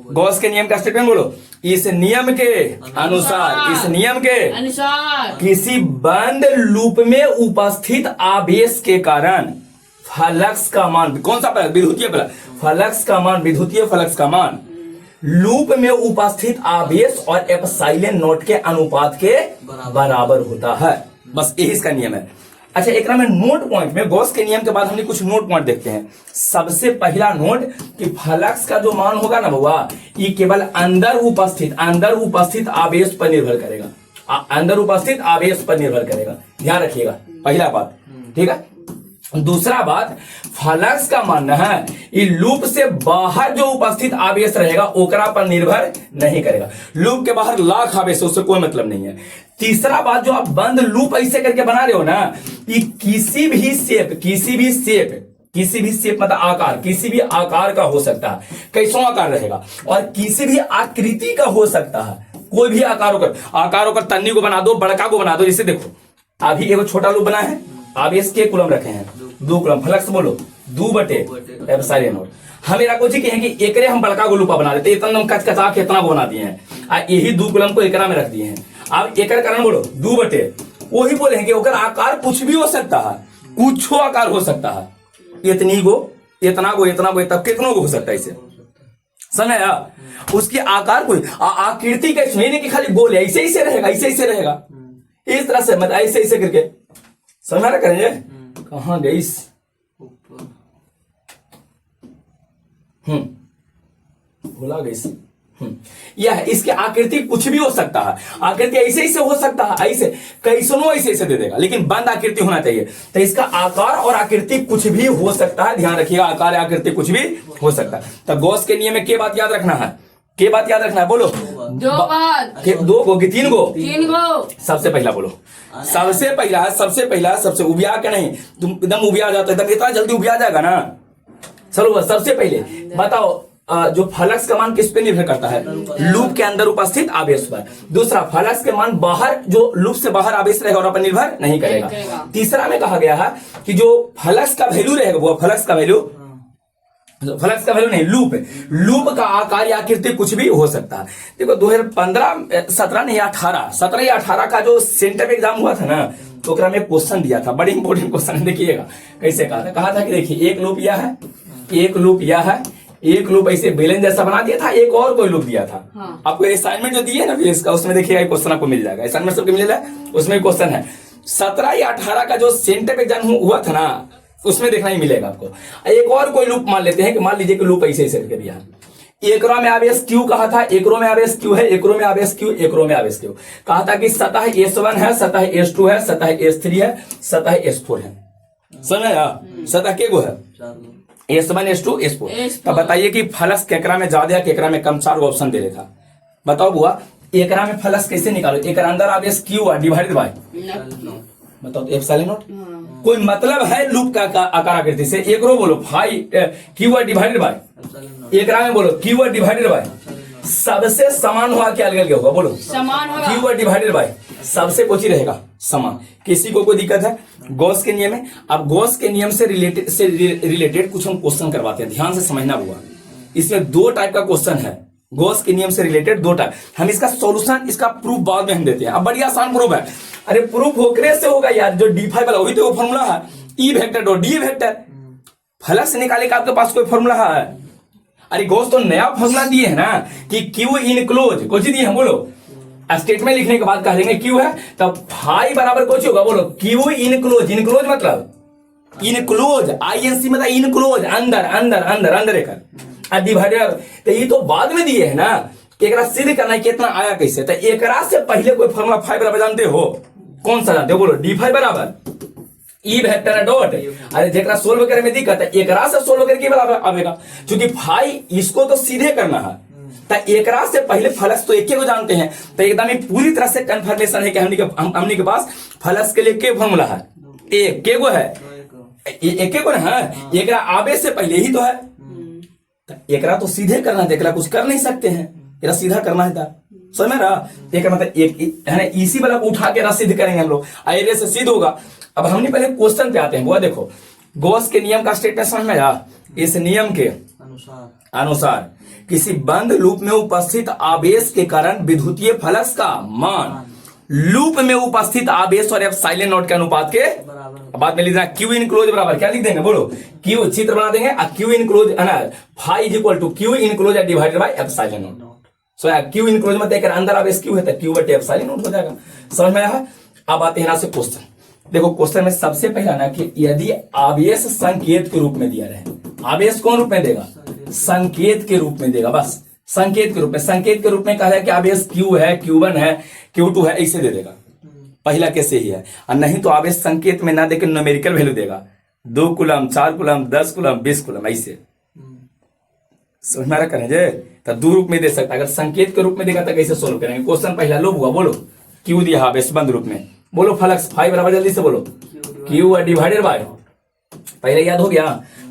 गॉस के नियम का स्टेटमेंट बोलो, इस नियम के अनुसार, इस नियम के अनुसार किसी बंद लूप में उपस्थित आवेश के कारण फलक्स का मान, कौन सा फलक, विद्युतीय फलक्स का मान, विद्युतीय फलक्स का मान लूप में उपस्थित आवेश और एप्सिलॉन नॉट के अनुपात के बराबर होता है। बस यही इसका नियम है। अच्छा, एक में नोट पॉइंट में गॉस के नियम के बाद हमने कुछ नोट पॉइंट देखते हैं। सबसे पहला नोट कि फ्लक्स का जो मान होगा ना बउआ, ये केवल अंदर उपस्थित आवेश पर निर्भर करेगा, अंदर उपस्थित आवेश पर निर्भर करेगा, ध्यान रखिएगा, पहला बात, ठीक है। दूसरा बात, फ्लक्स का मानना है ये लूप से बाहर जो उपस्थित आवेश रहेगा ओकरा पर निर्भर नहीं करेगा। लूप के बाहर लाख आवेश उससे कोई मतलब नहीं है। तीसरा बात, जो आप बंद लूप ऐसे करके बना रहे हो ना, ये किसी भी शेप मतलब आकार, किसी भी आकार का हो सकता है, कैसों आकार रहेगा, और किसी भी आकृति का हो सकता है, कोई भी आकार होकर तन्नी को बना दो, बड़का को बना दो। जैसे देखो अभी एगो छोटा लूप बना है, आवेश के कुलम रखे हैं, 2 कुलम, फ्लक्स बोलो 2/ε0। हम मेरा कुछ कहें कि एकरे हम बड़का को लूपा बना देते, इतना हम कचकचा के इतना को बना दिए हैं, यही 2 कुलम को एकरा में रख दिए हैं। अब एकर कारण बोलो 2/, वही बोले हैं कि ओकर आकार कुछ भी हो सकता है, कुछ आकार हो सकता है, इतनी गो, इतना गो, तब कितनों को हो सकता है, इसे समझ आया। उसके आकार को आकृति का नहीं कि खाली गोल है, ऐसे रहेगा, इस तरह से, मतलब ऐसे करके समझ रहा करेंगे। कहां गई, भूला गई। यह इसकी आकृति कुछ भी हो सकता है, आकृति ऐसे हो सकता है, ऐसे कैसनो ऐसे दे देगा, लेकिन बंद आकृति होना चाहिए। तो इसका आकार और आकृति कुछ भी हो सकता है, ध्यान रखिएगा, आकार आकृति कुछ भी हो सकता है। तो गॉस के नियम में क्या बात याद रखना है, बोलो 2 बात, 2 गो कि 3 गो, 3 गो। सबसे पहला बोलो, सबसे पहला सबसे उबिया के नहीं, तुम एकदम उबिया जाता है, एकदम इतना जल्दी उबिया जाएगा ना। चलो सबसे पहले बताओ, जो फ्लक्स का मान किस पे निर्भर करता है, लूप के अंदर उपस्थित आवेश पर। दूसरा, फ्लक्स के मान बाहर, जो लूप से बाहर आवेश रहेगा और पर निर्भर नहीं करेगा। तीसरा में कहा गया है कि जो फ्लक्स का वैल्यू रहेगा वो फ्लक्स का वैल्यू नहीं, लूप का आकार या आकृति कुछ भी हो सकता है। देखो 2017 या 18 का जो सेंटर एग्जाम हुआ था ना, तो ओकरा में क्वेश्चन दिया था, बड़ी इंपॉर्टेंट क्वेश्चन, देखिएगा कैसे कहा था कि देखिए एक लूप यह है, एक लूप ऐसे बेलन जैसा बना दिया था, एक और कोई लूप दिया था। हाँ। आपको असाइनमेंट जो दिए ना इसका, उसमें देखिएगा क्वेश्चन आपको मिल जाएगा, असाइनमेंट सबके मिल जाएगा, उसमें क्वेश्चन है। 17 या 18 का जो सेंटर एग्जाम हुआ था ना, उसमें देखना ही मिलेगा आपको। एक और कोई लूप मान लेते हैं कि मान लीजिए कि लूप ऐसे करके दिया, एक रो में आवेश Q कहा था, एक रो में आवेश Q है, एक रो में आवेश Q, एक रो में आवेश Q। कहा था कि सतह S1 है, सतह S2 है, सतह S3 है, सतह S4 है। समझा, सतह के गो है, S1 S2 S4। तो बताइए कि फ्लक्स केकरा में ज्यादा, केकरा में कम, 4 ऑप्शन दे रहा था। बताओ बुआ, एकरा में फ्लक्स कैसे निकालो, एक अंदर आवेश Q है डिवाइडेड बाय, बताओ ε0। कोई मतलब है लूप का आकार आकृति से, एक रो बोलो Q डिवाइडेड बाय, एक में बोलो Q डिवाइडेड बाय, सबसे समान हुआ क्या अलग होगा, बोलो समान होगा, Q डिवाइडेड बाय, सबसे कुछ ही रहेगा समान। किसी को कोई दिक्कत है गॉस के नियम में? अब गॉस के नियम से रिलेटेड कुछ हम क्वेश्चन करवाते हैं, ध्यान से समझना हुआ। इसमें 2 टाइप का क्वेश्चन है, गॉस के नियम से रिलेटेड 2 टाइप। हम इसका सॉल्यूशन, इसका प्रूफ बाद में हम देते हैं। अब बड़ी आसान प्रूफ है, अरे प्रूफ होकरे से होगा यार, जो डी फाई वाला वही तो फॉर्मूला है, E vector dot D vector. Flux निकाले का आपके पास कोई फॉर्मूला है? अरे गॉस तो नया फॉर्मूला दिए है ना कि क्यू इनक्लोज, कुछ दिए हैं, बोलो स्टेटमेंट लिखने के बाद कह देंगे क्यू है, तब फाई बराबर कुछ होगा, बोलो क्यू इनक्लोज। इनक्लोज मतलब इनक्लोज, आईएनसी मतलब इनक्लोज, अंदर एक डिवाइडर। तो ये तो बाद में दिए है ना, एकरा सिद्ध करना है कितना आया कैसे। तो एकरा से पहले कोई फॉर्मूला फाई बराबर जानते हो? कौन सा जानते हो, बोलो डी फाई बराबर ई वेक्टर डॉट, अरे जेकरा सोल्व करे में दिक्कत है, एकरा से सोल्व करके बराबर आवेगा, क्योंकि फाई इसको तो सीधे करना है। तो एकरा से पहले फ्लक्स तो एक को जानते हैं, तो एकदम ही पूरी तरह से कंफर्मेशन है कि हमने के पास फ्लक्स के लिए के फॉर्मूला है, एक के गो है, एक को ना है, एकरा आवे से पहले ही तो है। तो एकरा तो सीधे करना है, एकरा कुछ कर नहीं सकते हैं, एकरा सीधा करना है था, समझ में रहा। एक मतलब एक है ना, इसी वाला को उठा के सिद्ध करेंगे हम लोग, आईरे से सिद्ध होगा। अब हमने पहले क्वेश्चन पे आते हैं, वो देखो गॉस के नियम का स्टेटमेंट समझ में आया। इस नियम के अनुसार किसी बंद लूप में उपस्थित आवेश के कारण विद्युतीय फ्लक्स का मान लूप में उपस्थित आवेश और एप्सिलॉन नॉट के अनुपात के बाद में लिख देना, क्यू इनक्लोज बराबर क्या लिख देंगे, बोलो क्यू, चित्र बना देंगे, क्यू इनक्लोज है ना, phi is equal to Q enclose divided by epsilon naught. So Q enclose मतलब अगर अंदर आवेश क्यू है तो क्यू बटे एप्सिलॉन नॉट हो जाएगा। समझ में आया? अब आते हैं ना से क्वेश्चन। देखो क्वेश्चन में सबसे पहला ना कि यदि आवेश संकेत के रूप में दिया रहे, आवेश कौन रूप में देगा, संकेत के रूप में देगा, बस संकेत के रूप में, संकेत के रूप में कहा है कि आवेश Q है, Q1 है, Q2 है, ऐसे दे देगा, पहला कैसे ही है। और नहीं तो आवेश संकेत में ना देकर न्यूमेरिकल वैल्यू देगा, 2 कूलम, 4 कूलम, 10 कूलम, 20 कूलम, ऐसे समझ में करें जे, तो दो रूप में दे सकता है। अगर संकेत के रूप में देगा तो कैसे सोल्व करेंगे। क्वेश्चन पहला लो हुआ, बोलो Q दिया आवेश बंद रूप में, बोलो फ्लक्स फाई बराबर, जल्दी से बोलो Q डिवाइडेड बाय, पहले याद हो गया,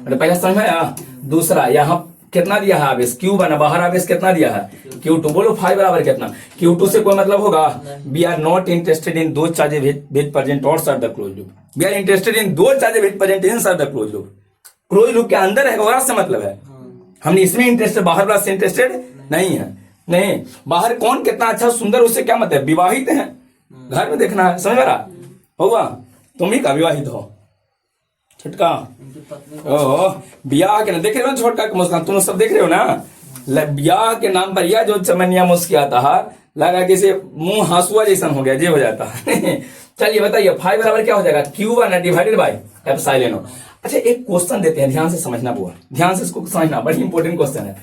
पहला समझ में आया। दूसरा यहाँ कितना दिया है आवेश Q1, बाहर आवेश कितना दिया है Q2, बोलो फाई बराबर कितना, Q2 से कोई मतलब होगा, we are not interested in दो charges with present outside the close loop, we are interested in दो charges with present inside the close loop, close loop के अंदर है और से मतलब है, हमने इसमें इंटरेस्टेड, बाहर वाला से इंटरेस्टेड नहीं है। नहीं, बाहर कौन कितना अच्छा सुंदर उससे क्या मतलब, विवाहित है, घर में देखना है, समझ रहा होगा, तुम ही का विवाहित हो छुटका, ओ ब्याह के ना देख रहे हो छोटका मुस्कान, तुम सब देख रहे हो ना, ब्याह के नाम पर यह जो चमनिया मुस्कियाता है, लगा जैसे मुंह हासुआ जैसा हो गया, जे हो जाता है। चलिए बताइए फाई बराबर क्या हो जाएगा, Q1 डिवाइडेड बाय एप्सिलॉन। अच्छा एक क्वेश्चन देते हैं, ध्यान से समझना बुआ, ध्यान से इसको समझना, बड़ी इंपॉर्टेंट क्वेश्चन है।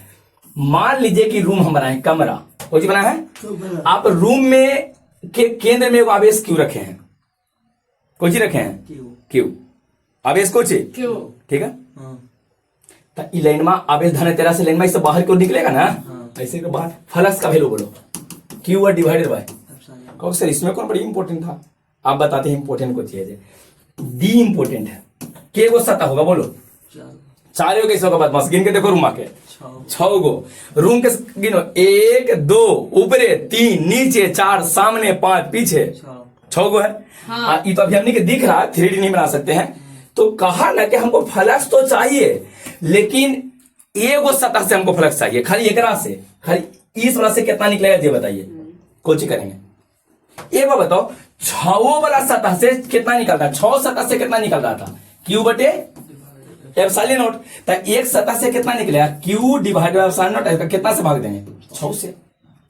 मान लीजिए कि रूम हम बनाए, कमरा कोई बना है, आप रूम में के केंद्र में आवेश Q रखे हैं, कोई रखे हैं Q, आवेश को ठीक है, तो इलेनमा आवेश धन तेरा से लेनमा इससे बाहर क्यों निकलेगा ना, ऐसे के बाहर फ्लक्स का वैल्यू बोलो Q डिवाइडेड बाय, कहो सर इसमें कौन बड़ी इंपॉर्टेंट था, आप बताते हैं इंपॉर्टेंट को चीज डी इंपॉर्टेंट है, के वो सतह होगा बोलो, 4 हो कैसे होगा, बात मस्त गिन के देखो रूम आके 6 गो, रूम के गिनो 1 2 ऊपरे 3 नीचे 4 सामने 5 पीछे 6 गो है। हाँ। ये तो अभी हमने के दिख रहा, 3D नहीं बना सकते हैं, तो कहा ना कि हमको फ्लक्स तो चाहिए, लेकिन एगो सतह से हमको फ्लक्स चाहिए, खाली एकरा से, खाली इस वाला से कितना निकलेगा ये बताइए, कोची करेंगे। एक बार बताओ 6 वाला सतह से कितना निकलता है, 6 सतह से कितना निकल रहा था Q बटे एप्सिलॉन नॉट, तो एक सतह से कितना निकलेगा Q divided by epsilon not, कितना से भाग देंगे 6 से,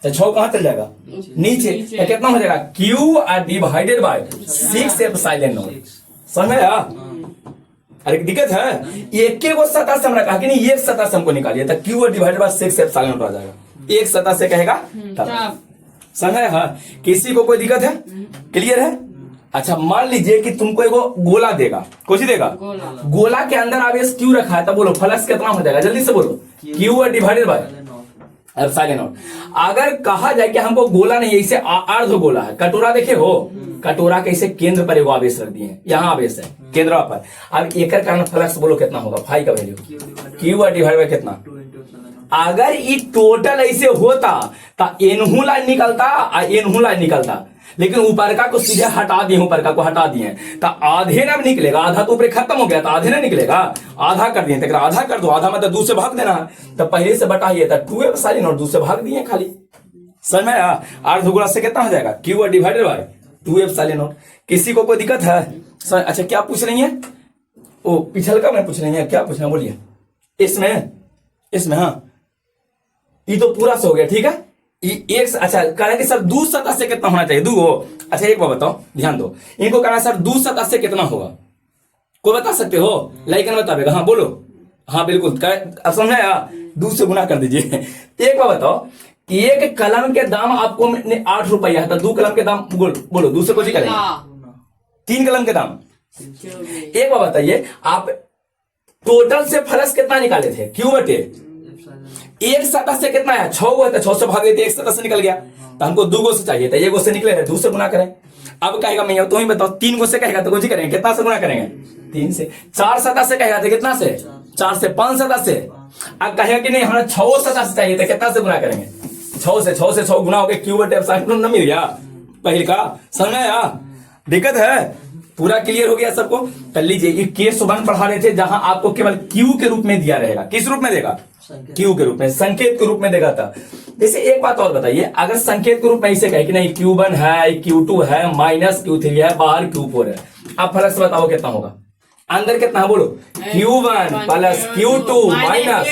तो 6 कहां चल जाएगा नीचे, तो कितना हो जाएगा Q divided by 6 epsilon not, समझ में आया। अरे दिक्कत है, एक को सतह से हमने कहा कि नहीं एक सतह से हमको निकालिए, तो Q divided by 6 epsilon naught आ जाएगा, एक सतह से कहेगा तब, समझ में। हाँ किसी को कोई दिक्कत है, क्लियर है। अच्छा मान लीजिए कि तुमको एगो गोला देगा, कुछ देगा, गोला के अंदर आवेश Q रखा है, तब बोलो फ्लक्स कितना हो जाएगा, जल्दी से बोलो Q divided by epsilon not. अगर कहा जाए कि हमको गोला नहीं, ऐसे अर्ध गोला है, कटोरा देखे हो, कटोरा के इसे केंद्र पर एगो आवेश रख दिए, यहाँ आवेश है केंद्र पर, अब एक कारण फ्लक्स बोलो कितना होगा, फाई का वैल्यू Q डिवाइड बाय कितना, अगर ये टोटल ऐसे होता तो एनहुला निकलता और एनहुला निकलता, लेकिन ऊपर का को सीधे हटा दिए, ऊपर का को हटा दिए, तो आधे ना निकलेगा, आधा तो ऊपर खत्म हो गया, तो आधे ना निकलेगा, आधा कर दिए, तो आधा कर दो, आधा मतलब 2 से भाग देना है, तो पहले से बटाइए, तो 2 एप्सिलॉन नॉट 2 से भाग दिए खाली, समझ में आया। अर्ध गुणा से कितना हो जाएगा Q divided bye 2 epsilon not. किसी को कोई दिक्कत है? अच्छा क्या पूछ रही है, ओ पिछल का मैं पूछ रही है, क्या पूछना बोलिए, इसमें हाँ ये तो पूरा से हो गया, ठीक है। एक अच्छा कह रहे कि सर दूर सतह से कितना होना चाहिए, 2 हो। अच्छा एक बार बताओ, ध्यान दो, इनको कहना सर दूर सतह से कितना होगा, कोई बता सकते हो, लाइकन बताएगा, हाँ बोलो, हाँ बिल्कुल समझ आया, 2 से गुना कर दीजिए। एक बार बताओ, एक कलम के दाम आपको 8 रुपया है, तो 2 कलम के दाम बोलो 2 से कुछ करेंगे, 3 कलम के दाम। एक बार बताइए, आप टोटल से फ्लक्स कितना निकाले थे, Q बटे एक सतह से कितना है, 6 हुआ था, 6 से भाग देते, एक सतह से निकल गया, तो हमको 2 गो से चाहिए, तो 1 गो से निकले, 2 से गुना करें। अब कहेगा मैं तुम ही बताओ, 3 गो से कहेगा तो कुछ ही करेंगे, कितना से गुना करेंगे, 3 से। 4 सतह से कहेगा तो कितना से, 4 से। 5 सतह से, अब कहेगा कि नहीं हमें 6 सतह से चाहिए, तो कितना से गुना करेंगे, 6 से। 6 से 6 गुना हो गया, Q बटे एप्सिलॉन नॉट मिल गया पहले का, समझ में आया। दिक्कत है, पूरा क्लियर हो गया सबको। कर लीजिए, ये केस 1 पढ़ा रहे थे, जहां आपको केवल Q के रूप में दिया रहेगा, किस रूप में देगा, Q के रूप में, संकेत के रूप में देगा था। जैसे एक बात और बताइए, अगर संकेत के रूप में इसे कहे कि नहीं Q1 है, Q2 है, -Q3 है, बाहर Q4 है, अब फ्लक्स बताओ कितना होगा, अंदर कितना है बोलो, Q1 plus Q2 minus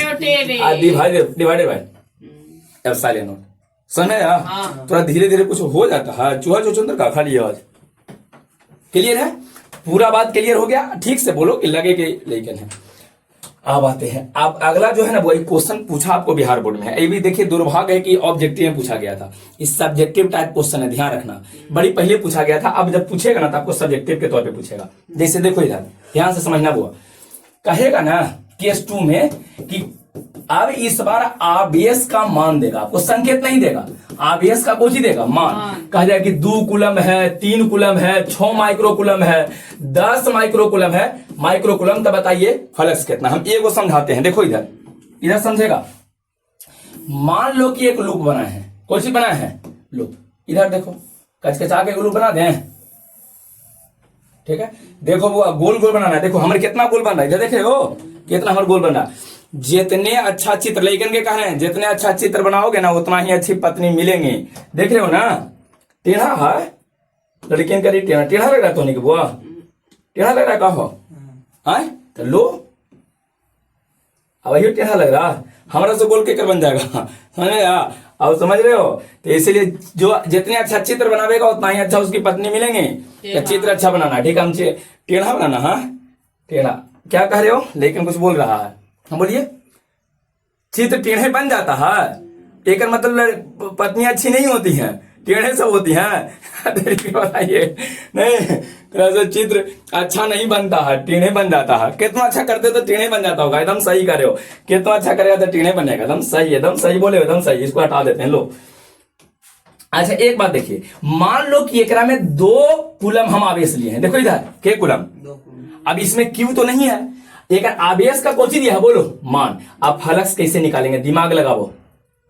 divided by epsilon not. समझ आया, थोड़ा धीरे धीरे कुछ हो जाता है, चूहा चुचुंदर का खाली आवाज, क्लियर है। पूरा बात क्लियर हो गया? ठीक से बोलो कि लगे कि लेकिन है। अब आते हैं, अब अगला जो है ना वो एक क्वेश्चन पूछा आपको बिहार बोर्ड में है। ये भी देखिए दुर्भाग्य है कि ऑब्जेक्टिव में पूछा गया था। इस सब्जेक्टिव टाइप क्वेश्चन है, ध्यान रखना। बड़ी पहले पूछा गया था, अब जब पूछेगा ना तो आपको सब्जेक्टिव के तौर पे पूछेगा। जैसे देखो इधर ध्यान से समझना, वो कहेगा ना केस 2 में कि अब इस बार आवेश का मान देगा, आपको संकेत नहीं देगा, आवेश का कुछ ही देगा मान। कहा जाए कि 2 कूलम है, 3 कूलम है, 6 माइक्रो कूलम है, 10 माइक्रो कूलम है। माइक्रो कूलम तो बताइए फ्लक्स कितना। हम एक को समझाते हैं, देखो इधर इधर समझेगा। मान लो कि एक लूप बना है, कौन सी बना है? लूप। इधर देखो कचकचा के लूप बना दें, ठीक है। देखो वो गोल गोल बनाना है। देखो हमारे कितना गोल बन रहा है, इधर देखे हो कितना हमारे गोल बन रहा है। जितने अच्छा चित्र लेकिन के कह रहे हैं, जितने अच्छा चित्र बनाओगे ना उतना ही अच्छी पत्नी मिलेंगी। देख रहे हो ना, टेढ़ा है लड़कियों का टेढ़ा टेढ़ा लग रहा है तो नहीं कि बुआ टेढ़ा लग रहा है, कहो तो लो अब वही टेढ़ा लग रहा, हमारा से बोल के कर बन जाएगा, समझ रहे अब समझ रहे हो। तो इसीलिए जो जितने अच्छा चित्र बनावेगा उतना ही अच्छा उसकी पत्नी मिलेंगे। तो चित्र अच्छा बनाना, ठीक है। हम टेढ़ा बनाना, हाँ टेढ़ा क्या कह रहे हो, लेकिन कुछ बोल रहा है, हम बोलिए। चित्र टेढ़े बन जाता है, एक मतलब पत्नियां अच्छी नहीं होती हैं, टेढ़े सब होती हैं। बताइए नहीं, चित्र अच्छा नहीं बनता है, टेढ़े बन जाता है। कितना अच्छा करते तो टेढ़े बन जाता होगा, एकदम सही कर रहे हो। कितना अच्छा करेगा तो टेढ़े बनेगा, एकदम सही बोले, एकदम सही। इसको हटा देते हैं लो। अच्छा एक बात देखिए, मान लो कि एकरा में 2 कूलम हम आवेश लिए हैं। देखो इधर के कूलम, अब इसमें क्यू तो नहीं है, एक आवेश का कोची दिया है, बोलो मान। अब फ्लक्स कैसे निकालेंगे, दिमाग लगाओ,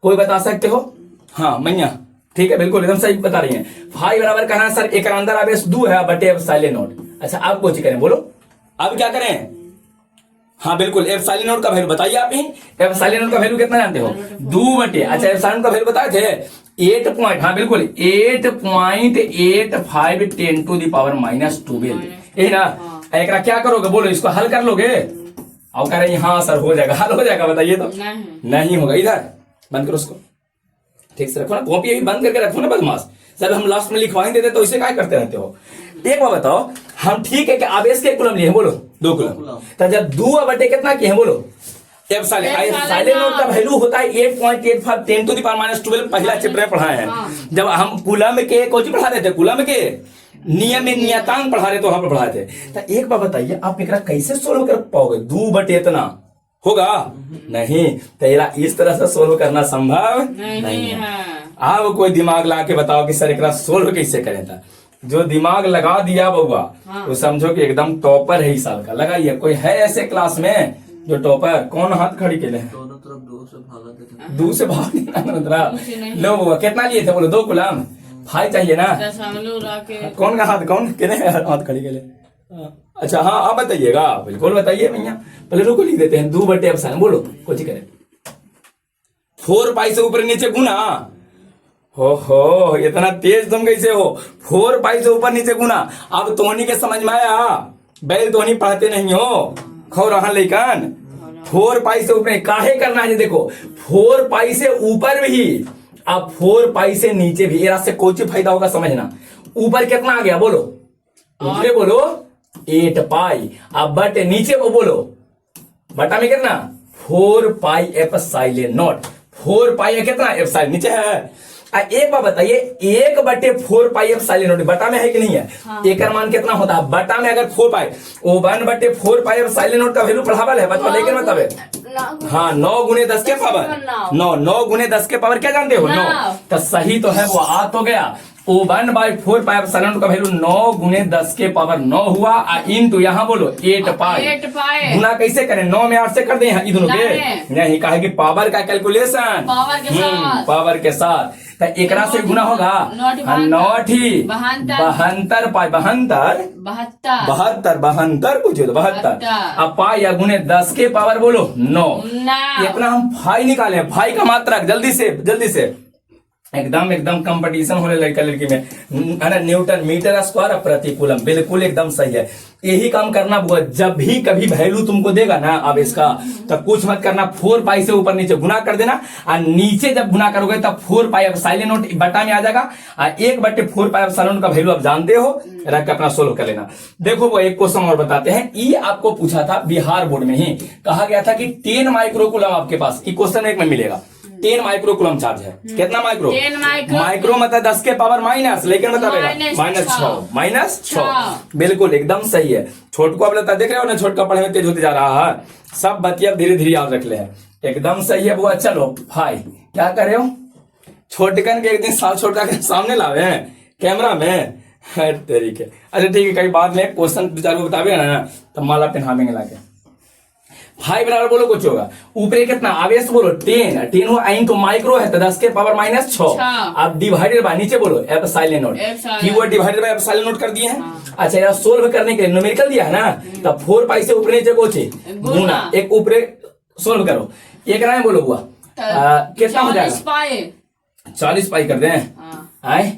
कोई बता सकते हो? हाँ मैया, ठीक है बिल्कुल एकदम सही बता रही हैं। फाई बराबर कहना सर एक अंदर आवेश 2 है बटे एप्सिलॉन नॉट। अच्छा अब कोची करें, बोलो अब क्या करें? हाँ बिल्कुल, एप्सिलॉन नॉट का वैल्यू बताइए आप ही। एप्सिलॉन नॉट का वैल्यू कितना जानते हो? 2 बटे, अच्छा एप्सिलॉन का वैल्यू बताए थे 8 पॉइंट, हाँ बिल्कुल 8.85 10 to the power -12, यही ना। एक क्या करोगे, बोलो इसको हल कर लोगे? और कह रहे हैं हाँ सर हो जाएगा, हल हो जाएगा, बताइए तो। नहीं होगा। इधर बंद करो उसको, ठीक से रखो ना, कॉपी अभी बंद करके रखो ना बदमाश। सर हम लास्ट में लिखवा ही देते तो इसे क्या करते रहते हो? एक बार बताओ, हम ठीक है कि आवेश के कूलम लिए, बोलो 2 कूलम, तो जब 2 बटे कितना किए हैं, बोलो एप्सिलॉन नॉट का वैल्यू होता है 8.85 10 to the power -12। पहला चैप्टर में पढ़ाए हैं, जब हम कूलम के कोची पढ़ा रहे थे, कूलम के नियम में नियतांक पढ़ा रहे तो वहां पर पढ़ाए थे। तो एक बार बताइए आप एकरा कैसे सोल्व कर पाओगे? 2 बटे इतना होगा नहीं, तेरा इस तरह से सोल्व करना संभव नहीं है। अब कोई दिमाग ला के बताओ कि सर एकरा सोल्व कैसे करें था। जो दिमाग लगा दिया बउआ तो समझो कि एकदम टॉपर है इस साल का। लगाइए, कोई है ऐसे क्लास में जो टॉपर? कौन हाथ खड़ी के लिए? दोनों तरफ 2 से भाग लो बउआ, कितना लिए थे, बोलो 2 कूलम। भाई चाहिए ना, कौन का हाथ, कौन कितने हाथ खड़ी के लिए? अच्छा हाँ आप बताइएगा, बिल्कुल बताइए भैया। पहले रुको लिख देते हैं 2 बटे एप्सिलॉन, बोलो कुछ करें। 4 पाई से ऊपर नीचे गुना, हो इतना तेज तुम कैसे हो? 4 पाई से ऊपर नीचे गुना। अब तोहनी के समझ में आया? बैल तोहनी पढ़ते नहीं हो, खो रहा लेकिन 4 पाई से ऊपर काहे करना है? देखो 4 पाई से ऊपर भी, अब 4 पाई से नीचे भी, ये से कोई फायदा होगा समझना। ऊपर कितना आ गया, बोलो ऊपर बोलो 8 पाई। अब बटे नीचे वो बोलो, बटा में कितना? 4 पाई एप्सिलॉन नॉट। 4 पाई कितना? एप्सिलॉन नीचे है। एक बात बताइए, 1 बटे 4 पाई एप्सिलॉन नॉट बटा में है कि नहीं है? हाँ। एक मान कितना होता है बटा में? अगर 4 पाई, वो 1 बटे 4 पाई एप्सिलॉन नॉट का वैल्यू पढ़ावल है बता, लेकिन मतलब हाँ 9 गुने 10 के पावर 9 गुने 10 के पावर क्या जानते हो? 9। तो सही तो है, वो आ तो गया। 1/4 पाई एप्सिलॉन नॉट का वैल्यू 9 गुने 10 के पावर 9 हुआ। इनटू यहाँ बोलो 8 पाई। गुना कैसे करें? 9 में 8 से कर दें इन दोनों के? नहीं, कहा कि पावर का कैलकुलेशन पावर के साथ। तो एकरा से गुना होगा 9 72 पाई 72 कुछ 72। अब पाई या गुने 10 के पावर बोलो 9। इतना हम फाई निकाले, फाई का मात्रक जल्दी से एकदम एकदम कंपटीशन होने लड़का लड़की में, है ना। न्यूटन मीटर स्क्वायर प्रति कूलम, बिल्कुल एकदम सही है। यही काम करना बुआ, जब भी कभी वैल्यू तुमको देगा ना अब इसका, तो कुछ मत करना, 4 पाई से ऊपर नीचे गुना कर देना, और नीचे जब गुना करोगे तब 4 पाई एप्सिलॉन नॉट बटा में आ जाएगा, और 1/4 पाई एप्सिलॉन नॉट का वैल्यू आप जानते हो, रख के अपना सोल्व कर लेना। देखो वो एक क्वेश्चन और बताते हैं, ये आपको पूछा था बिहार बोर्ड में ही, कहा गया था कि 10 माइक्रोकूलम आपके पास, ये क्वेश्चन एक में मिलेगा, 10 माइक्रोकूलम चार्ज है। कितना माइक्रो? 10 माइक्रो मतलब 10 के पावर माइनस, लेकिन बताएगा -6 बिल्कुल एकदम सही है। छोट को आप लगता देख रहे हो ना, छोटका पढ़ने में तेज होते जा रहा है, सब बतिया धीरे धीरे याद रख ले हैं। एकदम सही है बुआ। चलो भाई क्या कर रहे हो, छोटकन के एक दिन साल छोटका के सामने लावे हैं कैमरा में, हर तरीके। अच्छा ठीक है, कई बाद में क्वेश्चन विचार को बतावे ना, तो माला पहनावेंगे लाके। 5 बराबर बोलो कुछ होगा, ऊपर कितना आवेश बोलो 10 हो, आइन तो माइक्रो है तो 10 के पावर -6, अब डिवाइडेड बाय नीचे बोलो epsilon not, keyword divided by epsilon not कर दिए हैं। अच्छा यार सोल्व करने के लिए न्यूमेरिकल दिया है ना, तो 4 पाई से ऊपर नीचे कोचे गुना, एक ऊपर सोल्व करो, एक राय बोलो हुआ कितना हो जाएगा, 40 पाई कर दें, आए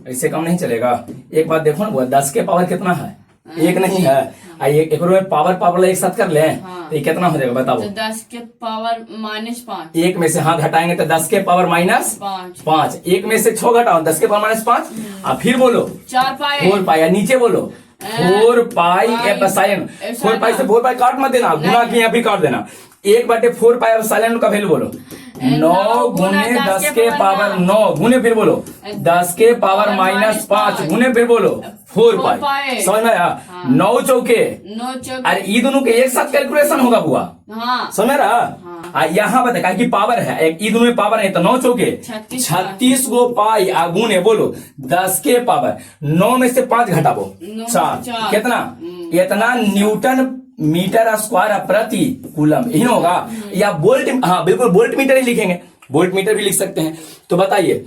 ऐसे कम नहीं चलेगा। एक बात देखो ना, 10 के पावर कितना है, एक नहीं है, एक में पावर एक साथ कर ले, तो ये कितना हो जाएगा बताओ, तो 10 के पावर -5, एक में से हाँ घटाएंगे तो 10 के पावर -5, एक में से 6 घटाओ 10 के पावर -5, अब फिर बोलो 4 पाई, नीचे बोलो 4 पाई एप्सिलॉन, 4 पाई से 4 पाई काट मत देना, गुना की यहाँ भी काट देना, 1/4 पाई एप्सिलॉन का वैल्यू बोलो 9 गुने 10 के पावर 9 गुने फिर बोलो 10 के पावर -5 गुने फिर बोलो 4 पाई, समझ में आया? 9 चौके, अरे ये दोनों के एक साथ कैलकुलेशन होगा बुआ, समझ में रहा? यहाँ बता कि पावर है, ये दोनों में पावर है तो 9 चौके 36 गो पाई, गुने बोलो 10 के पावर 9 में से 5 घटाबो 4, कितना? इतना न्यूटन मीटर स्क्वायर प्रति कूलम, यही होगा। या वोल्ट, हाँ बिल्कुल वोल्ट मीटर ही लिखेंगे, वोल्ट मीटर भी लिख सकते हैं। तो बताइए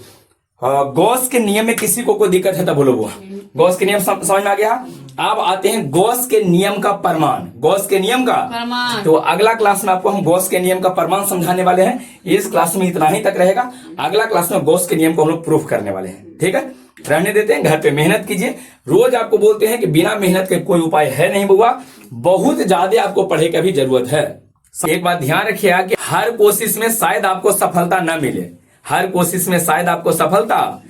गॉस के नियम में किसी को कोई दिक्कत है तो बोलो वो, गॉस के नियम समझ में आ गया। अब आते हैं गॉस के नियम का प्रमाण, गॉस के नियम का प्रमाण। तो अगला क्लास में आपको हम गॉस के नियम का प्रमाण समझाने वाले हैं, इस क्लास में इतना ही तक रहेगा, अगला क्लास में गॉस के नियम को हम लोग प्रूफ करने वाले हैं। ठीक है, रहने देते हैं, घर पे मेहनत कीजिए। रोज आपको बोलते हैं कि बिना मेहनत के कोई उपाय है नहीं बुआ, बहुत ज्यादा आपको पढ़े की भी जरूरत है। एक बात ध्यान रखिएगा कि हर कोशिश में शायद आपको सफलता न मिले, हर कोशिश में शायद आपको सफलता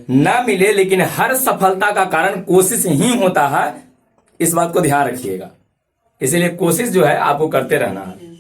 न मिले, लेकिन हर सफलता का कारण कोशिश ही होता है, इस बात को ध्यान रखिएगा। इसलिए कोशिश जो है आपको करते रहना है।